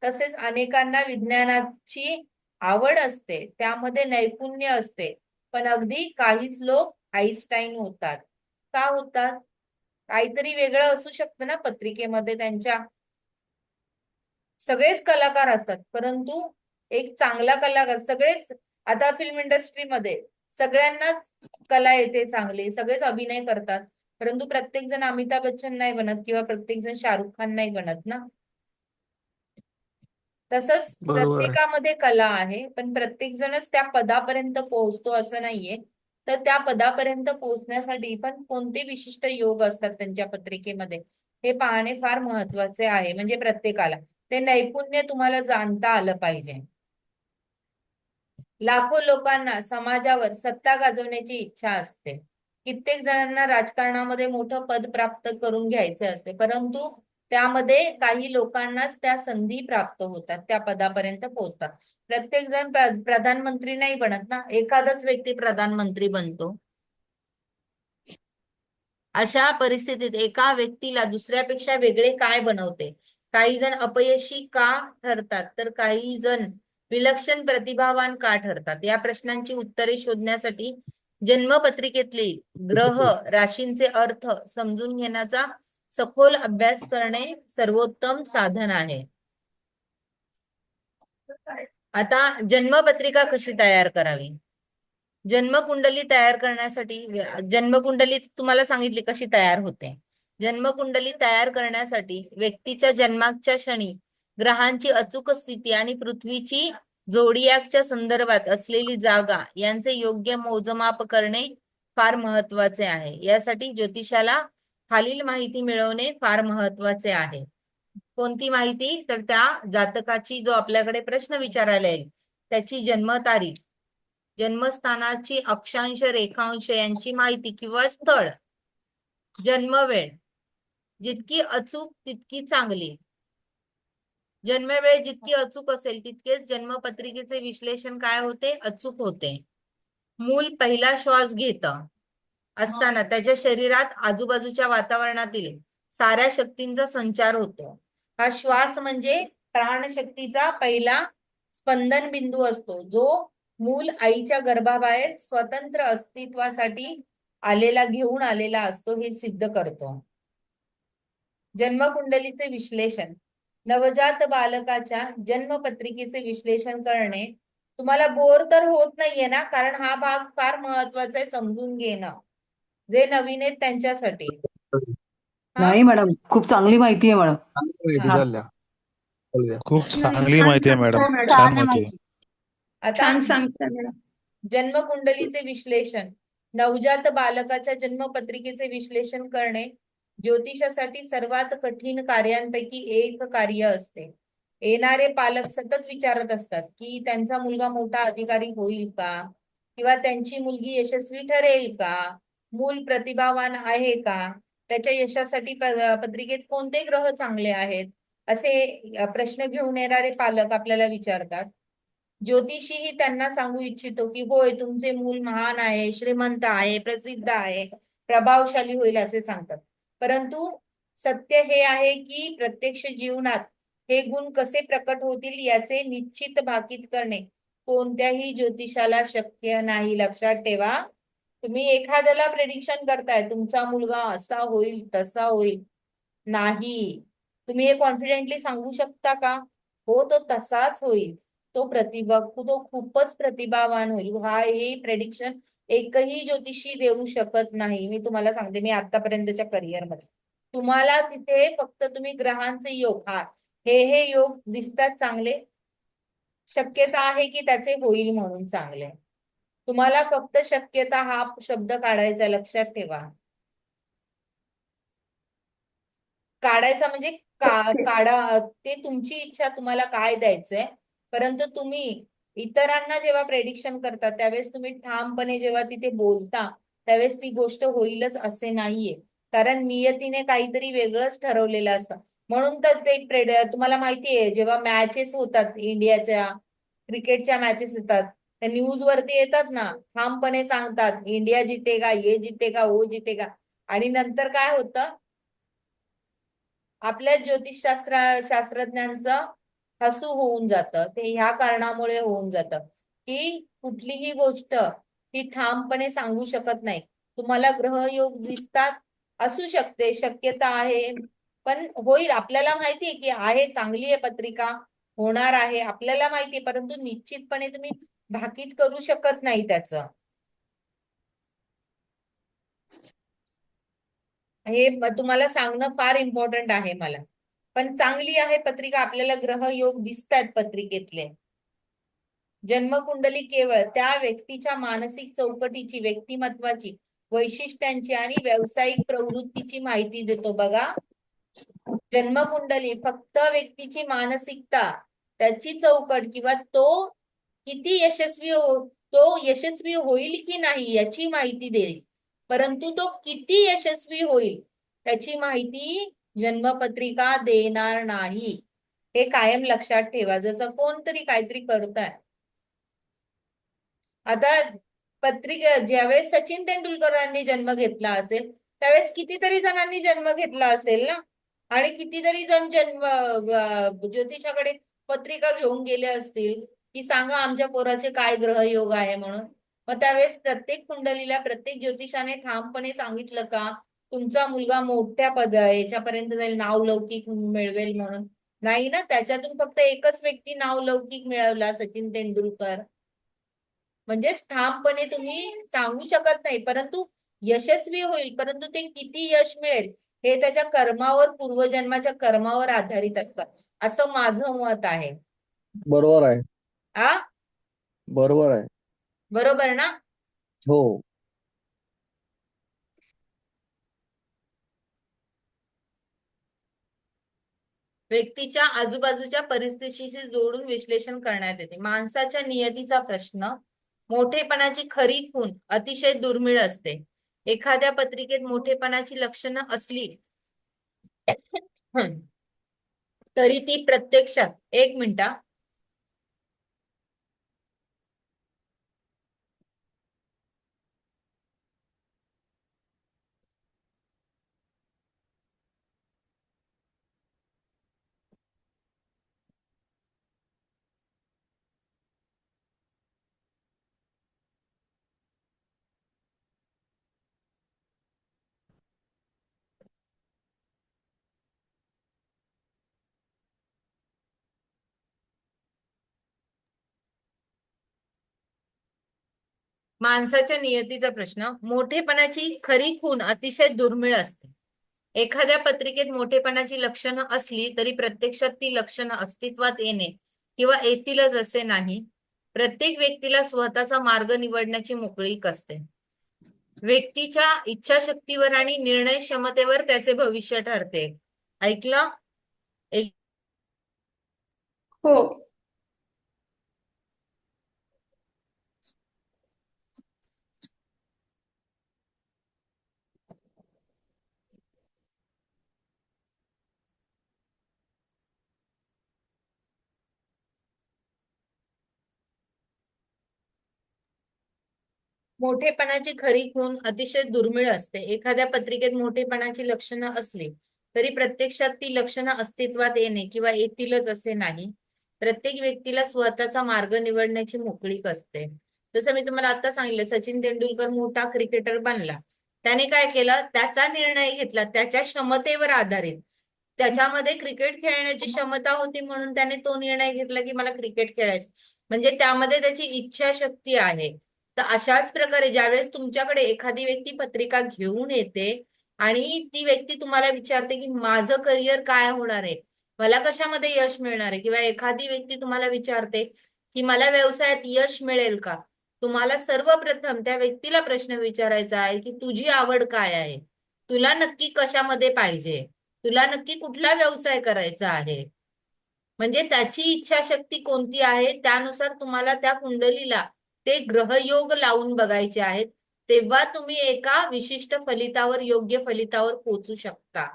Speaker 1: तसेच अनेकांना विज्ञानाची आवड असते, त्यामध्ये नैपुण्य असते, पण अगदी काहीच लोक आईन्स्टाईन होतात. का होतात? काहीतरी वेगळं असू शकतं ना पत्रिकेमध्ये त्यांच्या. सगळेच कलाकार असतात, परंतु एक चांगला कलाकार, सगळेच आता फिल्म इंडस्ट्रीमध्ये सगळ्यांनाच कला येते चांगली, सगळेच अभिनय करतात, परंतु प्रत्येक जण अमिताभ बच्चन नाही बनत किंवा प्रत्येक जण शाहरुख खान नाही बनत ना. तसंच प्रत्येकामध्ये कला आहे, पण प्रत्येक जणच त्या पदापर्यंत पोहोचतो असं नाहीये. तर त्या पदापर्यंत पोहोचण्यासाठी पण कोणते विशिष्ट योग असतात त्यांच्या पत्रिकेमध्ये हे पाहणे फार महत्वाचे आहे. म्हणजे प्रत्येकाला ते नैपुण्य तुम्हाला जाणता आलं पाहिजे. लाखो लोकांना समाजावर सत्ता गाजवण्याची इच्छा असते. कित्येक जणांना राजकारणामध्ये मोठं पद प्राप्त करून घ्यायचे असते, परंतु त्यामध्ये काही लोकांनाच त्या संधी प्राप्त होतात, त्या पदापर्यंत पोहोचतात. प्रत्येक जण प्रधानमंत्री नाही बनत ना, एखादाच व्यक्ती प्रधानमंत्री बनतो. अशा परिस्थितीत एका व्यक्तीला दुसऱ्यापेक्षा वेगळे काय बनवते? काही जण अपयशी का ठरतात, तर काही जण विलक्षण प्रतिभावान का ठरतात? या प्रश्नांची उत्तरे शोधण्यासाठी जन्मपत्रिकेतले ग्रह राशींचे अर्थ समजून घेण्याचा सखोल अभ्यास करणे सर्वोत्तम साधन आहे. आता जन्मपत्रिका कशी तयार करावी? जन्मकुंडली तयार करण्यासाठी जन्मकुंडली तुम्हाला सांगितली कशी तयार होते. जन्मकुंडली तयार करण्यासाठी व्यक्तीच्या जन्माच्या क्षणी ग्रहांची अचूक स्थिती आणि पृथ्वीची झोडियाकच्या संदर्भात असलेली जागा यांचे योग्य मोजमाप करणे फार महत्वाचे आहे. यासाठी ज्योतिषाला खालील माहिती मिळवणे फार महत्वाचे आहे. कोणती माहिती? तर त्या जातकाची जो आपल्याकडे प्रश्न विचारायला येईल त्याची जन्मतारीख, जन्मस्थानाची अक्षांश रेखांश यांची माहिती किंवा स्थळ, जन्मवेळ जितकी अचूक तितकी चांगली. जन्मवेळ जितकी अचूक असेल तितकेच जन्मपत्रिकेचे विश्लेषण काय होते? अचूक होते. मूल पहिला श्वास घेत असताना त्याच्या शरीरात आजूबाजूच्या वातावरणातील साऱ्या शक्तींचा संचार होतो. हा श्वास म्हणजे प्राणशक्तीचा पहिला स्पंदन बिंदू असतो, जो मूल आईच्या गर्भाबाहेर स्वतंत्र अस्तित्वासाठी घेऊन आलेला असतो, हे सिद्ध करतो. जन्मकुंडलीचे विश्लेषण. नवजात बालकाच्या जन्मपत्रिकेचे विश्लेषण करणे तुम्हाला बोर तर होत नाहीये ना, कारण हा भाग फार महत्वाचा आहे समजून घेणं, जे नवीन आहेत त्यांच्यासाठी.
Speaker 3: नाही मॅडम, खूप चांगली माहिती आहे मॅडम.
Speaker 5: खूप चांगली माहिती आहे मॅडम, छान माहिती आहे.
Speaker 1: आता जन्मकुंडलीचे विश्लेषण. नवजात बालकाच्या जन्मपत्रिकेचे विश्लेषण करणे ज्योतिषासाठी सर्वात कठीण कार्यांपैकी एक कार्य असते. येणारे पालक सतत विचारत असतात की त्यांचा मुलगा मोठा अधिकारी होईल का, किंवा त्यांची मुलगी यशस्वी ठरेल का, मूल प्रतिभावान आहे का, त्याच्या यशासाठी पत्रिकेत कोणते ग्रह चांगले आहेत, असे प्रश्न घेऊन येणारे पालक आपल्याला विचारतात. ज्योतिषीही त्यांना सांगू इच्छितो की होय तुमचे मूल महान आहे, श्रीमंत आहे, प्रसिद्ध आहे, प्रभावशाली होईल असे सांगतात. परंतु सत्य हे आहे की प्रत्यक्ष जीवनात हे गुण कसे प्रकट होतील याचे निश्चित भाकीत करणे कोणत्याही ज्योतिषाला शक्य नाही. लक्षात ठेवा, तुम्ही एखाद्याला प्रेडिक्शन करताय तुमचा मुलगा असा होईल तसा होईल, नाही. तुम्ही हे कॉन्फिडेंटली सांगू शकता का? हो तो तसाच होईल, तो खूपच प्रतिभावान होईल, हा हे प्रेडिक्शन एकही ज्योतिषी देऊ शकत नाही. मी तुम्हाला सांगते, मी आतापर्यंतच्या करिअरमध्ये तुम्हाला तिथे फक्त तुम्ही ग्रहांचे योग, हा हे योग दिसतात चांगले, शक्यता आहे की त्याचे होईल म्हणून चांगले. तुम्हाला फक्त शक्यता हा शब्द काढायचा, लक्षात ठेवा. काढायचा म्हणजे काढा, ते तुमची इच्छा, तुम्हाला काय द्यायचंय. परंतु तुम्ही इतरांना जेव्हा प्रेडिक्शन करता त्यावेळेस तुम्ही ठामपणे जेव्हा तिथे बोलता त्यावेळेस ती गोष्ट होईलच असे नाहीये, कारण नियतीने काहीतरी वेगळंच ठरवलेलं असतं. म्हणून तर ते तुम्हाला माहितीये जेव्हा मॅचेस होतात, इंडियाच्या क्रिकेटच्या मॅचेस येतात, त्या न्यूज वरती येतात ना, ठामपणे सांगतात इंडिया जितेगा, ये जितेगा, वो जितेगा, आणि नंतर काय होतं, आपल्या शास्त्रज्ञांचं हसू होऊन जातं. ते ह्या कारणामुळे होऊन जातं की कुठलीही गोष्ट ही ठामपणे सांगू शकत नाही. तुम्हाला ग्रहयोग दिसतात, असू शकते, शक्यता आहे, पण होईल आपल्याला माहितीये की आहे, चांगली आहे पत्रिका, होणार आहे आपल्याला माहितीये, परंतु निश्चितपणे तुम्ही भाकीत करू शकत नाही त्याचं. हे तुम्हाला सांगणं फार इम्पॉर्टंट आहे मला. पण चांगली आहे पत्रिका, आपल्याला ग्रह योग दिसतात पत्रिकेतले. जन्मकुंडली केवळ त्या व्यक्तीच्या मानसिक चौकटीची, व्यक्तिमत्वाची, वैशिष्ट्यांची आणि व्यावसायिक प्रवृत्तीची माहिती देतो. बघा, जन्मकुंडली फक्त व्यक्तीची मानसिकता, त्याची चौकट, किंवा तो यशस्वी होईल की नाही याची माहिती देईल, परंतु तो किती यशस्वी होईल त्याची माहिती जन्मपत्रिका देणार नाही. हे कायम लक्षात ठेवा. जसं कोणतरी काहीतरी करताय, आता पत्रिका ज्यावेळेस सचिन तेंडुलकरांनी जन्म घेतला असेल त्यावेळेस कितीतरी जणांनी जन्म घेतला असेल ना, आणि कितीतरी जण ज्योतिषाकडे पत्रिका घेऊन गेले असतील की सांगा आमच्या पोराचे काय ग्रहयोग आहे म्हणून. मग त्यावेळेस प्रत्येक कुंडलीला प्रत्येक ज्योतिषाने ठामपणे सांगितलं का तुमचा मुलगा मोठ्या याच्यापर्यंत जाईल, नाव लौकिक मिळवेल म्हणून? नाही ना. त्याच्यातून फक्त एकच व्यक्ती नाव लौकिक मिळवला, सचिन तेंडुलकर. म्हणजे ठामपणे तुम्ही सांगू शकत नाही, परंतु यशस्वी होईल, परंतु ते किती यश मिळेल हे त्याच्या कर्मावर, पूर्वजन्माच्या कर्मावर आधारित असतात, असं माझं मत आहे.
Speaker 10: बरोबर आहे.
Speaker 1: आ
Speaker 10: बरोबर आहे.
Speaker 1: बरोबर ना?
Speaker 10: हो.
Speaker 1: व्यक्तीच्या आजूबाजूच्या परिस्थितीशी जोडून विश्लेषण करण्यात येते. माणसाच्या नियतीचा प्रश्न, मोठेपणाची खरी खूण अतिशय दुर्मिळ असते. एखाद्या पत्रिकेत मोठेपणाची लक्षणं असली तरी ती प्रत्यक्षात, एक मिनिट, माणसाच्या नियतीचा प्रश्न, मोठेपणाची खरी खूण अतिशय दुर्मिळ असते. एखाद्या पत्रिकेत मोठेपणाची लक्षणं असली तरी प्रत्यक्षात ती लक्षणं अस्तित्वात येणे किंवा येतीलच असे नाही. प्रत्येक व्यक्तीला स्वतःचा मार्ग निवडण्याची मोकळीक असते. व्यक्तीच्या इच्छाशक्तीवर आणि निर्णय क्षमतेवर त्याचे भविष्य ठरते. ऐकलं?
Speaker 4: हो.
Speaker 1: मोठेपणाची खरी खूण अतिशय दुर्मिळ असते. एखाद्या पत्रिकेत मोठेपणाची लक्षणं असली तरी प्रत्यक्षात ती लक्षणं अस्तित्वात येणे किंवा येतीलच असे नाही. प्रत्येक व्यक्तीला स्वतःचा मार्ग निवडण्याची मोकळीक असते. जसं मी तुम्हाला आता सांगितलं, सचिन तेंडुलकर मोठा क्रिकेटर बनला. त्याने काय केलं? त्याचा निर्णय घेतला त्याच्या क्षमतेवर आधारित. त्याच्यामध्ये क्रिकेट खेळण्याची क्षमता होती म्हणून त्याने तो निर्णय घेतला की मला क्रिकेट खेळायचं. म्हणजे त्यामध्ये त्याची इच्छाशक्ती आहे. तर अशाच प्रकारे ज्यावेळेस तुमच्याकडे एखादी व्यक्ती पत्रिका घेऊन येते आणि ती व्यक्ती तुम्हाला विचारते की माझं करिअर काय होणार आहे, मला कशामध्ये यश मिळणार आहे, किंवा एखादी व्यक्ती तुम्हाला विचारते की मला व्यवसायात यश मिळेल का, तुम्हाला सर्वप्रथम त्या व्यक्तीला प्रश्न विचारायचा आहे की तुझी आवड काय आहे, तुला नक्की कशामध्ये पाहिजे, तुला नक्की कुठला व्यवसाय करायचा आहे. म्हणजे त्याची इच्छाशक्ती कोणती आहे त्यानुसार तुम्हाला त्या कुंडलीला ते ग्रहयोग लावून बघायचे आहेत. तेव्हा तुम्ही एका विशिष्ट फलितावर, योग्य फलितावर पोहोचू शकता.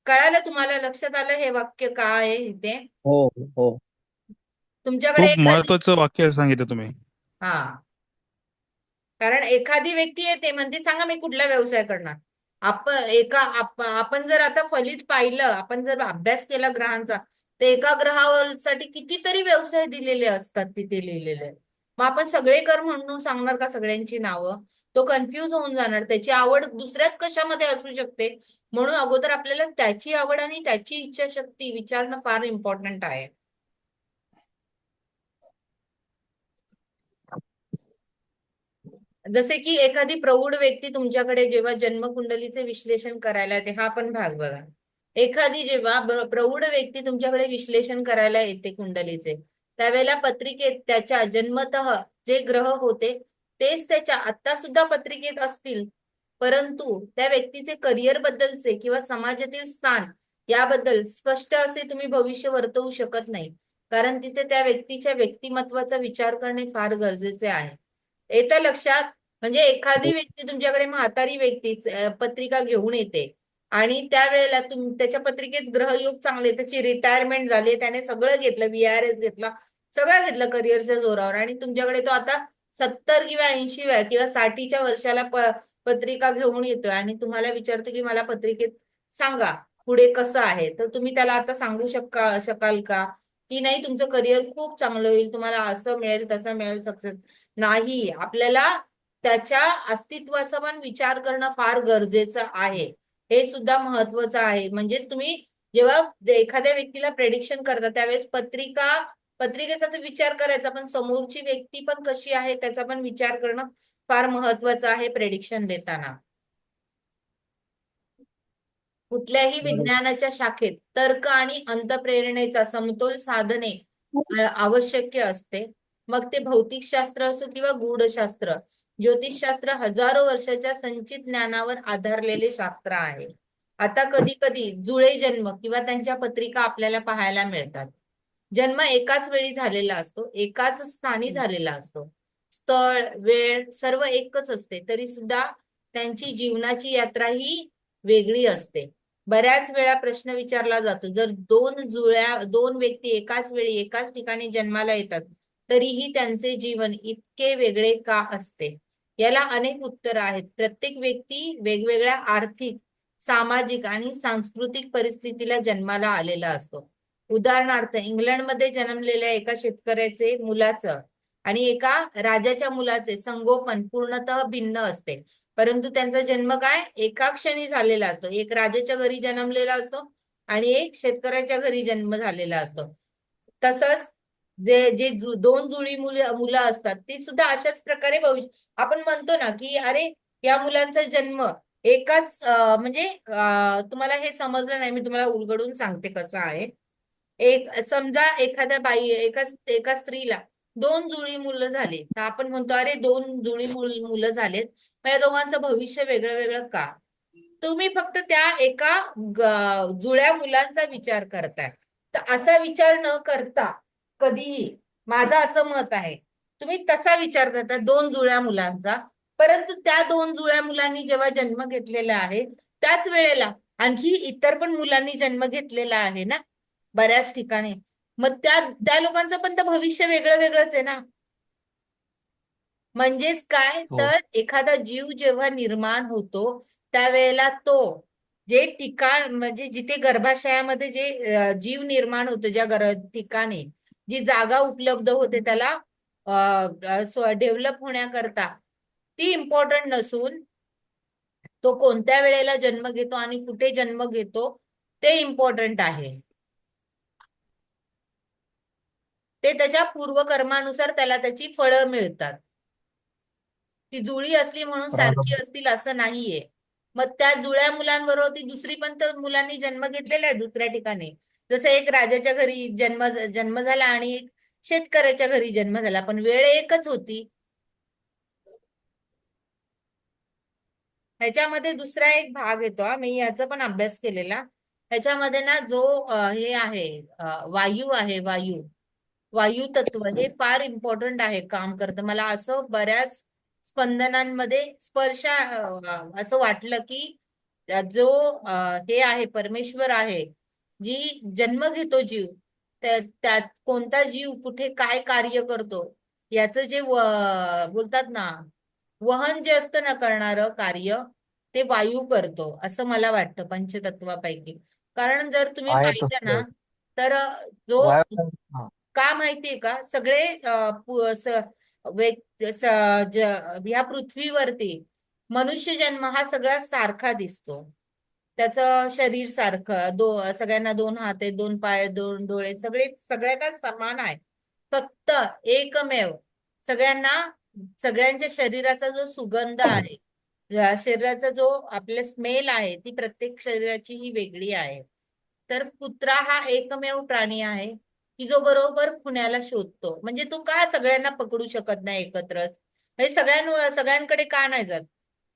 Speaker 1: कळालं तुम्हाला? लक्षात आलं हे वाक्य काय आहे इथे?
Speaker 10: हो हो.
Speaker 1: तुमच्याकडे
Speaker 5: खूप महत्वाचं वाक्य सांगितलं तुम्ही.
Speaker 1: हा, कारण एखादी व्यक्ती येते म्हणते सांगा मी कुठला व्यवसाय करणार. आपण जर आता फलित पाहिलं, आपण जर अभ्यास केला ग्रहांचा, तर एका ग्रहासाठी कितीतरी व्यवसाय दिलेले असतात तिथे लिहिलेले. मग आपण सगळे कर म्हणून सांगणार का सगळ्यांची नावं? तो कन्फ्यूज होऊन जाणार. त्याची आवड दुसऱ्याच कशामध्ये असू शकते. म्हणून अगोदर आपल्याला त्याची आवड आणि त्याची इच्छाशक्ती विचारणं फार इम्पॉर्टंट आहे. जसे की एखादी प्रौढ व्यक्ती तुमच्याकडे जेव्हा जन्मकुंडलीचे विश्लेषण करायला येते, हा पण भाग बघा. एखादी जेव्हा प्रौढ व्यक्ती तुमच्याकडे विश्लेषण करायला येते कुंडलीचे, त्यावेळेला पत्रिकेत त्याच्या जन्मतः जे ग्रह होते तेच त्याच्या आता सुद्धा पत्रिकेत असतील, परंतु त्या व्यक्तीचे करिअर बद्दलचे किंवा समाजातील स्थान याबद्दल स्पष्ट असे तुम्ही भविष्य वर्तवू शकत नाही. कारण तिथे त्या व्यक्तीच्या व्यक्तिमत्वाचा विचार करणे फार गरजेचे आहे. येतं लक्षात? म्हणजे एखादी व्यक्ती तुमच्याकडे, म्हातारी व्यक्ती पत्रिका घेऊन येते आणि त्यावेळेला त्याच्या पत्रिकेत ग्रहयोग चांगले, त्याची रिटायरमेंट झाली, त्याने सगळं घेतलं, VRS घेतला, सगळं घेतलं करिअरच्या जोरावर, आणि तुमच्याकडे तो आता 70 किंवा 80 किंवा 60च्या वर्षाला पत्रिका घेऊन येतोय आणि तुम्हाला विचारतो की मला पत्रिकेत सांगा पुढे कसं आहे. तर तुम्ही त्याला आता सांगू शकाल का की नाही तुमचं करिअर खूप चांगलं होईल, तुम्हाला असं मिळेल तसं मिळेल सक्सेस? नाही. आपल्याला त्याच्या अस्तित्वाचा पण विचार करणं फार गरजेचं आहे. हे सुद्धा महत्वाचं आहे. म्हणजेच तुम्ही जेव्हा एखाद्या व्यक्तीला प्रेडिक्शन करता त्यावेळेस पत्रिकेचा तर विचार करायचा, पण समोरची व्यक्ती पण कशी आहे त्याचा पण विचार करणं फार महत्वाचं आहे प्रेडिक्शन देताना. कुठल्याही विज्ञानाच्या शाखेत तर्क आणि अंतप्रेरणेचा समतोल साधणे आवश्यक असते. मग ते भौतिकशास्त्र असो किंवा गूढशास्त्र. ज्योतिषशास्त्र हजारो वर्षाच्या संचित ज्ञानावर आधारलेले शास्त्र आहे. आता कधी कधी जुळे जन्म किंवा त्यांच्या पत्रिका आपल्याला पाहायला मिळतात. जन्म एकाच वेळी झालेला असतो, एकाच स्थानी झालेला असतो, स्थळ वेळ सर्व एकच असते, तरी सुद्धा त्यांची जीवनाची यात्रा ही वेगळी असते. बऱ्याच वेळा प्रश्न विचारला जातो, जर दोन व्यक्ती एकाच वेळी एकाच ठिकाणी जन्माला येतात तरीही त्यांचे जीवन इतके वेगळे का असते? याला अनेक उत्तर आहेत. प्रत्येक व्यक्ती वेगवेगळ्या आर्थिक, सामाजिक आणि सांस्कृतिक परिस्थितीला जन्माला आलेला असतो. उदाहरणार्थ इंग्लंडमध्ये जन्मलेल्या एका शेतकऱ्याचे मुलाचं आणि एका राजाच्या मुलाचे संगोपन पूर्णतः भिन्न असते, परंतु त्यांचा जन्म काय एका क्षणी झालेला असतो. एक राजाच्या घरी जन्मलेला असतो आणि एक शेतकऱ्याच्या घरी जन्म झालेला असतो. तसंच जे दोन जुळी मुलं असतात ती सुद्धा अशाच प्रकारे आपण म्हणतो ना की अरे या मुलांचा जन्म एकाच म्हणजे तुम्हाला हे समजलं नाही, मी तुम्हाला उलगडून सांगते कसं आहे. समजा एका स्त्रीला दोन जुळी मुलं झाली, तर आपण म्हणतो अरे दोन जुळी मुलं झालेत, या दोघांचं भविष्य वेगळं वेगळं का? तुम्ही फक्त त्या एका जुळ्या मुलांचा विचार करताय. तर असा विचार न करता कधीही, माझं असं मत आहे, तुम्ही तसा विचार करता दोन जुळ्या मुलांचा, परंतु त्या दोन जुळ्या मुलांनी जेव्हा जन्म घेतलेला आहे त्याच वेळेला आणखी इतर पण मुलांनी जन्म घेतलेला आहे ना बऱ्याच ठिकाणी, मग त्या लोकांचं पण तर भविष्य वेगळं वेगळंच आहे ना. म्हणजेच काय
Speaker 12: हो
Speaker 1: तर एखादा जीव जेव्हा निर्माण होतो त्यावेळेला तो जे ठिकाण म्हणजे जिथे गर्भाशयामध्ये जे जीव निर्माण होतं ज्या ठिकाणी जी जागा उपलब्ध होते त्याला डेव्हलप होण्याकरता ती इम्पॉर्टंट नसून तो कोणत्या वेळेला जन्म घेतो आणि कुठे जन्म घेतो ते इम्पॉर्टंट आहे. ते त्याच्या पूर्वकर्मानुसार त्याला त्याची फळं मिळतात. ती जुळी असली म्हणून सारखी
Speaker 12: बरोबर
Speaker 1: असतील असं नाहीये. मग त्या जुळ्या मुलांबरोबर ती दुसरी पण तर मुलांनी जन्म घेतलेला आहे दुसऱ्या ठिकाणी. जसं एक राजाच्या घरी जन्म झाला आणि एक शेतकऱ्याच्या घरी जन्म झाला, पण वेळ एकच होती. ह्याच्यामध्ये दुसरा एक भाग येतो मी याचा पण अभ्यास केलेला. ह्याच्यामध्ये ना जो हे आहे वायू आहे, वायू तत्व हे फार इम्पॉर्टंट आहे काम करतं. मला असं बऱ्याच स्पंदनांमध्ये असं वाटलं की जो हे आहे परमेश्वर आहे, जी जन्म घेतो जीव, त्यात कोणता जीव कुठे काय कार्य करतो याचं जे बोलतात ना वहन जे असतं ना करणारं कार्य ते वायू करतो असं मला वाटतं पंचतत्वापैकी. कारण जर तुम्ही
Speaker 12: आहे
Speaker 1: पाहिलं ना
Speaker 12: तसं
Speaker 1: तर जो
Speaker 12: वायू हा.
Speaker 1: का माहितीये का सगळे ह्या पृथ्वीवरती मनुष्य जन्म हा सगळ्यात सारखा दिसतो. त्याचं शरीर सारखं सगळ्यांना 2 हात आहेत, 2 पाय, 2 डोळे, सगळ्यांना समान आहे. फक्त एकमेव सगळ्यांना सगळ्यांच्या शरीराचा जो सुगंध आहे, शरीराचा जो आपले स्मेल आहे ती प्रत्येक शरीराची ही वेगळी आहे. तर कुत्रा हा एकमेव प्राणी आहे की जो बरोबर खुण्याला शोधतो. म्हणजे तो का सगळ्यांना पकडू शकत नाही एकत्रच, म्हणजे सगळ्यांकडे का नाही जात,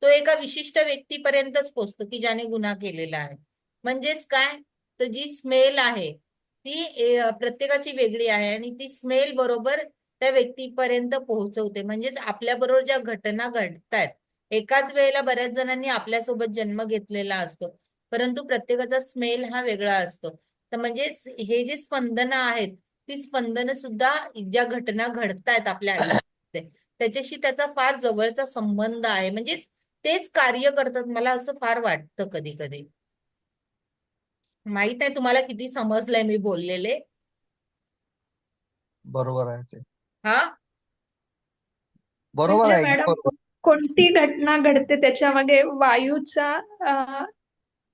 Speaker 1: तो एका विशिष्ट व्यक्तीपर्यंतच पोहोचतो की ज्याने गुन्हा केलेला आहे. म्हणजेच काय तर जी स्मेल आहे ती प्रत्येकाची वेगळी आहे आणि ती स्मेल बरोबर त्या व्यक्तीपर्यंत पोहोचवते. म्हणजेच आपल्या बरोबर ज्या घटना घडतायत एकाच वेळेला बऱ्याच जणांनी आपल्यासोबत जन्म घेतलेला असतो, परंतु प्रत्येकाचा स्मेल हा वेगळा असतो. तर म्हणजेच हे जे स्पंदनं आहेत ती स्पंदनं सुद्धा ज्या घटना घडतायत आपल्या आयुष्यामध्ये त्याच्याशी त्याचा फार जवळचा संबंध आहे. म्हणजेच तेच कार्य करतात मला असं फार वाटतं कधी कधी. माहित आहे तुम्हाला किती समजलंय मी बोललेले.
Speaker 12: बरोबर आहे ते
Speaker 1: हा
Speaker 12: बरोबर
Speaker 4: म्हणजे
Speaker 12: आहे
Speaker 4: मॅडम
Speaker 12: बरोबर
Speaker 4: कोणती घटना घडते त्याच्यामध्ये वायूचा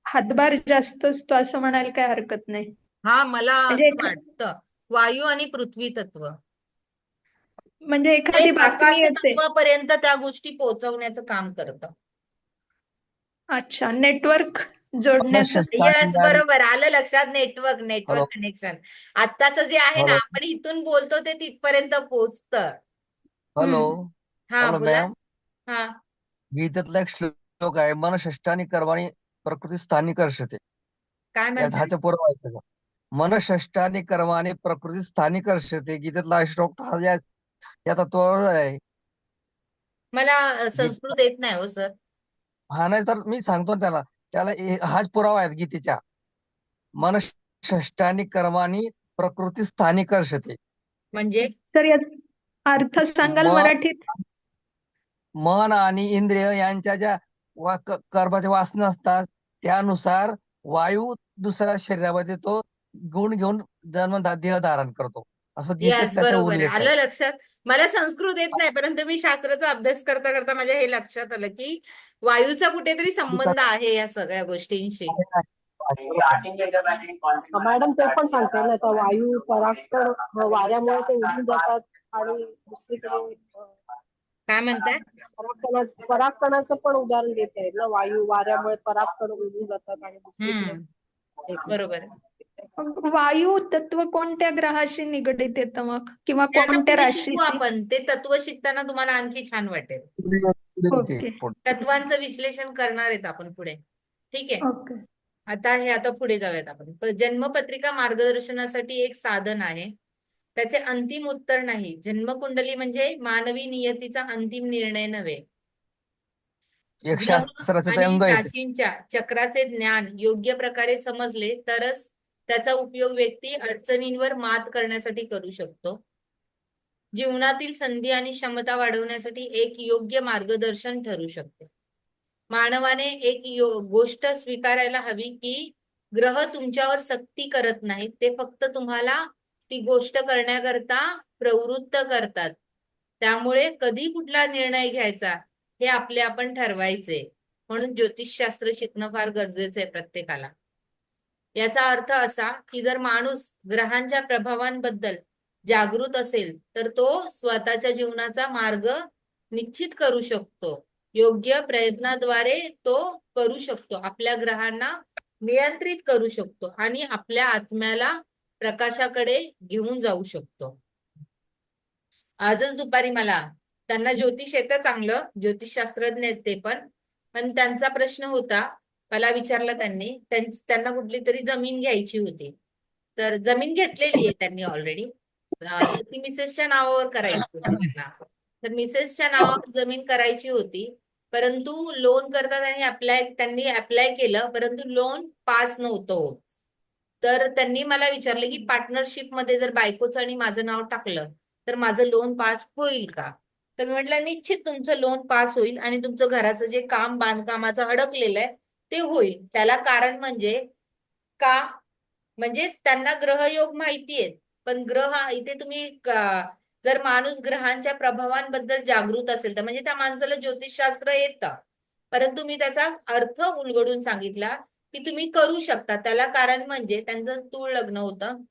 Speaker 4: हातभार जास्त असतो असं म्हणायला काही हरकत नाही.
Speaker 1: हा मला
Speaker 4: म्हणजे
Speaker 1: असं वाटतं वायू आणि पृथ्वी तत्व
Speaker 4: म्हणजे
Speaker 1: हे
Speaker 4: एखादी बातमी
Speaker 1: आकाश
Speaker 4: येते.
Speaker 1: तत्वापर्यंत त्या गोष्टी पोहोचवण्याचं काम करतं.
Speaker 4: अच्छा, नेटवर्क
Speaker 12: मन
Speaker 4: जोडण्याचं.
Speaker 1: यस,
Speaker 12: षष्टानी आणि
Speaker 1: बरोबर आलं लक्षात. नेटवर्क
Speaker 12: हॅलो
Speaker 1: कनेक्शन आत्ताचं जे आहे ना
Speaker 12: हॅलो
Speaker 1: आपण इथून बोलतो ते तिथपर्यंत पोहोचतं.
Speaker 12: हॅलो
Speaker 1: हम्म. हा
Speaker 12: हॅलो
Speaker 1: बोला.
Speaker 12: मॅम
Speaker 1: हा
Speaker 12: गीतेतला एक श्लोक आहे मन षष्टानी कर्माणी प्रकृती स्थानी कर्षते.
Speaker 1: काय
Speaker 12: यात
Speaker 1: म्हणताय?
Speaker 12: ह्याच्या पुरावा आहे त्याचा. मन षष्टानी कर्माने प्रकृती स्थानी कर्षते गीतेतला श्लोक हा या तत्वावर आहे.
Speaker 1: मला
Speaker 12: गीत
Speaker 1: संस्कृत येत नाही हो सर.
Speaker 12: हा नाही तर मी सांगतो ना त्याला त्याला हाच पुरावा आहे गीतेच्या. मन षष्टानी कर्मानी प्रकृती स्थानी कर्षते.
Speaker 1: म्हणजे
Speaker 4: तर याचा अर्थ सांगाल
Speaker 12: मन
Speaker 4: मराठीत?
Speaker 12: मन आणि इंद्रिय यांच्या ज्या कर्माच्या वासना असतात त्यानुसार वायू दुसऱ्या शरीरामध्ये तो गुण घेऊन देह धारण करतो असं गीतेत
Speaker 1: यस,
Speaker 12: त्याचा
Speaker 1: बरोबर आहे,
Speaker 12: उल्लेख आहे.
Speaker 1: आलं लक्षात. मला संस्कृत येत नाही परंतु मी शास्त्राचा अभ्यास करता करता माझ्या हे लक्षात आलं की वायूचा कुठेतरी संबंध आहे या सगळ्या गोष्टींशी.
Speaker 2: मॅडम ते पण सांगते ना आता वायू परागकण वाऱ्यामुळे ते उडून जातात आणि दुसरीकडे
Speaker 1: काय म्हणताय?
Speaker 2: परागकणाचं पण उदाहरण देता येईल ना. वायू वाऱ्यामुळे परागकण उडून जातात आणि दुसरीकडे
Speaker 1: बरोबर आहे.
Speaker 4: वायू तत्व कोणत्या ग्रहाशी निगडीत येतं मग किंवा
Speaker 1: ते आता
Speaker 4: कोणत्या
Speaker 1: पुढे शिकू
Speaker 4: राशीशी?
Speaker 1: आपण. ते तत्व शिकताना तुम्हाला आणखी छान वाटेल.
Speaker 4: ओके
Speaker 1: तत्वांचं विश्लेषण करणार आहेत आपण पुढे. ठीक आहे.
Speaker 4: ओके.
Speaker 1: आता पुढे जाऊयात आपण. जन्मपत्रिका मार्गदर्शनासाठी एक साधन आहे. त्याचे अंतिम उत्तर नाही. जन्मकुंडली म्हणजे मानवी नियतीचा अंतिम निर्णय नव्हे.
Speaker 12: एक
Speaker 1: ग्रह
Speaker 12: शास्त्राचं ते
Speaker 1: आणि
Speaker 12: अंग येते.
Speaker 1: राशींच्या चक्राचे ज्ञान योग्य प्रकारे समजले तरच त्याचा उपयोग व्यक्ती अडचणींवर मात करण्यासाठी करू शकतो. जीवनातील संधी आणि क्षमता वाढवण्यासाठी एक योग्य मार्गदर्शन ठरू शकते. मानवाने एक गोष्ट स्वीकारायला हवी की ग्रह तुमच्यावर सक्ती करत नाहीत, ते फक्त तुम्हाला ती गोष्ट करण्याकरता प्रवृत्त करतात. त्यामुळे कधी कुठला निर्णय घ्यायचा हे आपण ठरवायचे. म्हणून ज्योतिषशास्त्र शिकणं फार गरजेचं आहे प्रत्येकाला. याचा अर्थ असा की जर माणूस ग्रहांच्या प्रभावांबद्दल जागृत असेल तर तो स्वतःच्या जीवनाचा मार्ग निश्चित करू शकतो. योग्य प्रयत्नाद्वारे तो करू शकतो. आपल्या ग्रहांना नियंत्रित करू शकतो आणि आपल्या आत्म्याला प्रकाशाकडे घेऊन जाऊ शकतो. आजच दुपारी मला त्यांना ज्योतिष येतं चांगलं, ज्योतिषशास्त्रज्ञ आहेत ते पण त्यांचा प्रश्न होता, मला विचारला त्यांना कुठली तरी जमीन घ्यायची होती. तर जमीन घेतलेली आहे त्यांनी ऑलरेडी, ती मिसेसच्या नावावर करायची होती त्यांना. तर मिसेसच्या नावावर जमीन करायची होती, परंतु लोन करता त्यांनी अप्लाय केलं, परंतु लोन पास नव्हतं होत. तर त्यांनी मला विचारलं की पार्टनरशिप मध्ये जर बायकोचं आणि माझं नाव टाकलं तर माझं लोन पास होईल का? तर मी म्हटलं निश्चित तुमचं लोन पास होईल आणि तुमचं घराचं जे काम बांधकामाचं अडकलेलं आहे ते होईल. त्याला कारण म्हणजे त्यांना ग्रहयोग माहिती आहेत, पण इथे तुम्ही जर माणूस ग्रहांच्या प्रभावांबद्दल जागृत असेल तर म्हणजे त्या माणसाला ज्योतिषशास्त्र येतं, परंतु मी त्याचा अर्थ उलगडून सांगितला की तुम्ही करू शकता. त्याला कारण म्हणजे त्यांचं तूळ लग्न होतं,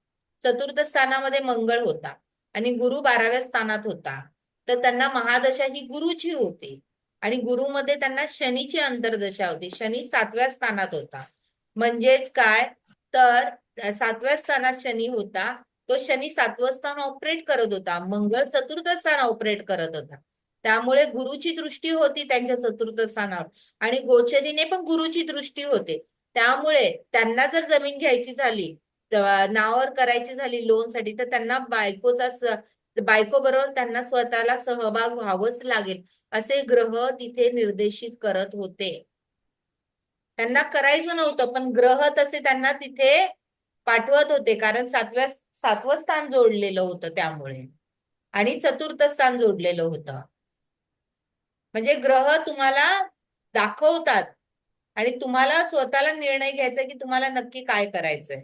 Speaker 1: चतुर्थ स्थानामध्ये मंगळ होता आणि गुरु 12व्या स्थानात होता. तर त्यांना महादशा ही गुरुची होती आणि गुरुमध्ये त्यांना शनीची अंतर्दशा होती. शनी 7व्या स्थानात होता. म्हणजेच काय तर 7व्या स्थानात शनी होता, तो शनी 7वं स्थान ऑपरेट करत होता, मंगळ चतुर्थ स्थान ऑपरेट करत होता. त्यामुळे गुरुची दृष्टी होती त्यांच्या चतुर्थ स्थानावर आणि गोचरीने पण गुरुची दृष्टी होते. त्यामुळे त्यांना जर जमीन घ्यायची झाली, नावावर करायची झाली लोनसाठी, तर त्यांना बायको बरोबर त्यांना स्वतःला सहभाग व्हावंच लागेल असे ग्रह तिथे निर्देशित करत होते. त्यांना करायचं नव्हतं पण ग्रह तसे त्यांना तिथे पाठवत होते, कारण 7वं स्थान जोडलेलं होतं त्यामुळे आणि चतुर्थ स्थान जोडलेलं होतं. म्हणजे ग्रह तुम्हाला दाखवतात आणि तुम्हाला स्वतःला निर्णय घ्यायचा की तुम्हाला नक्की काय करायचंय.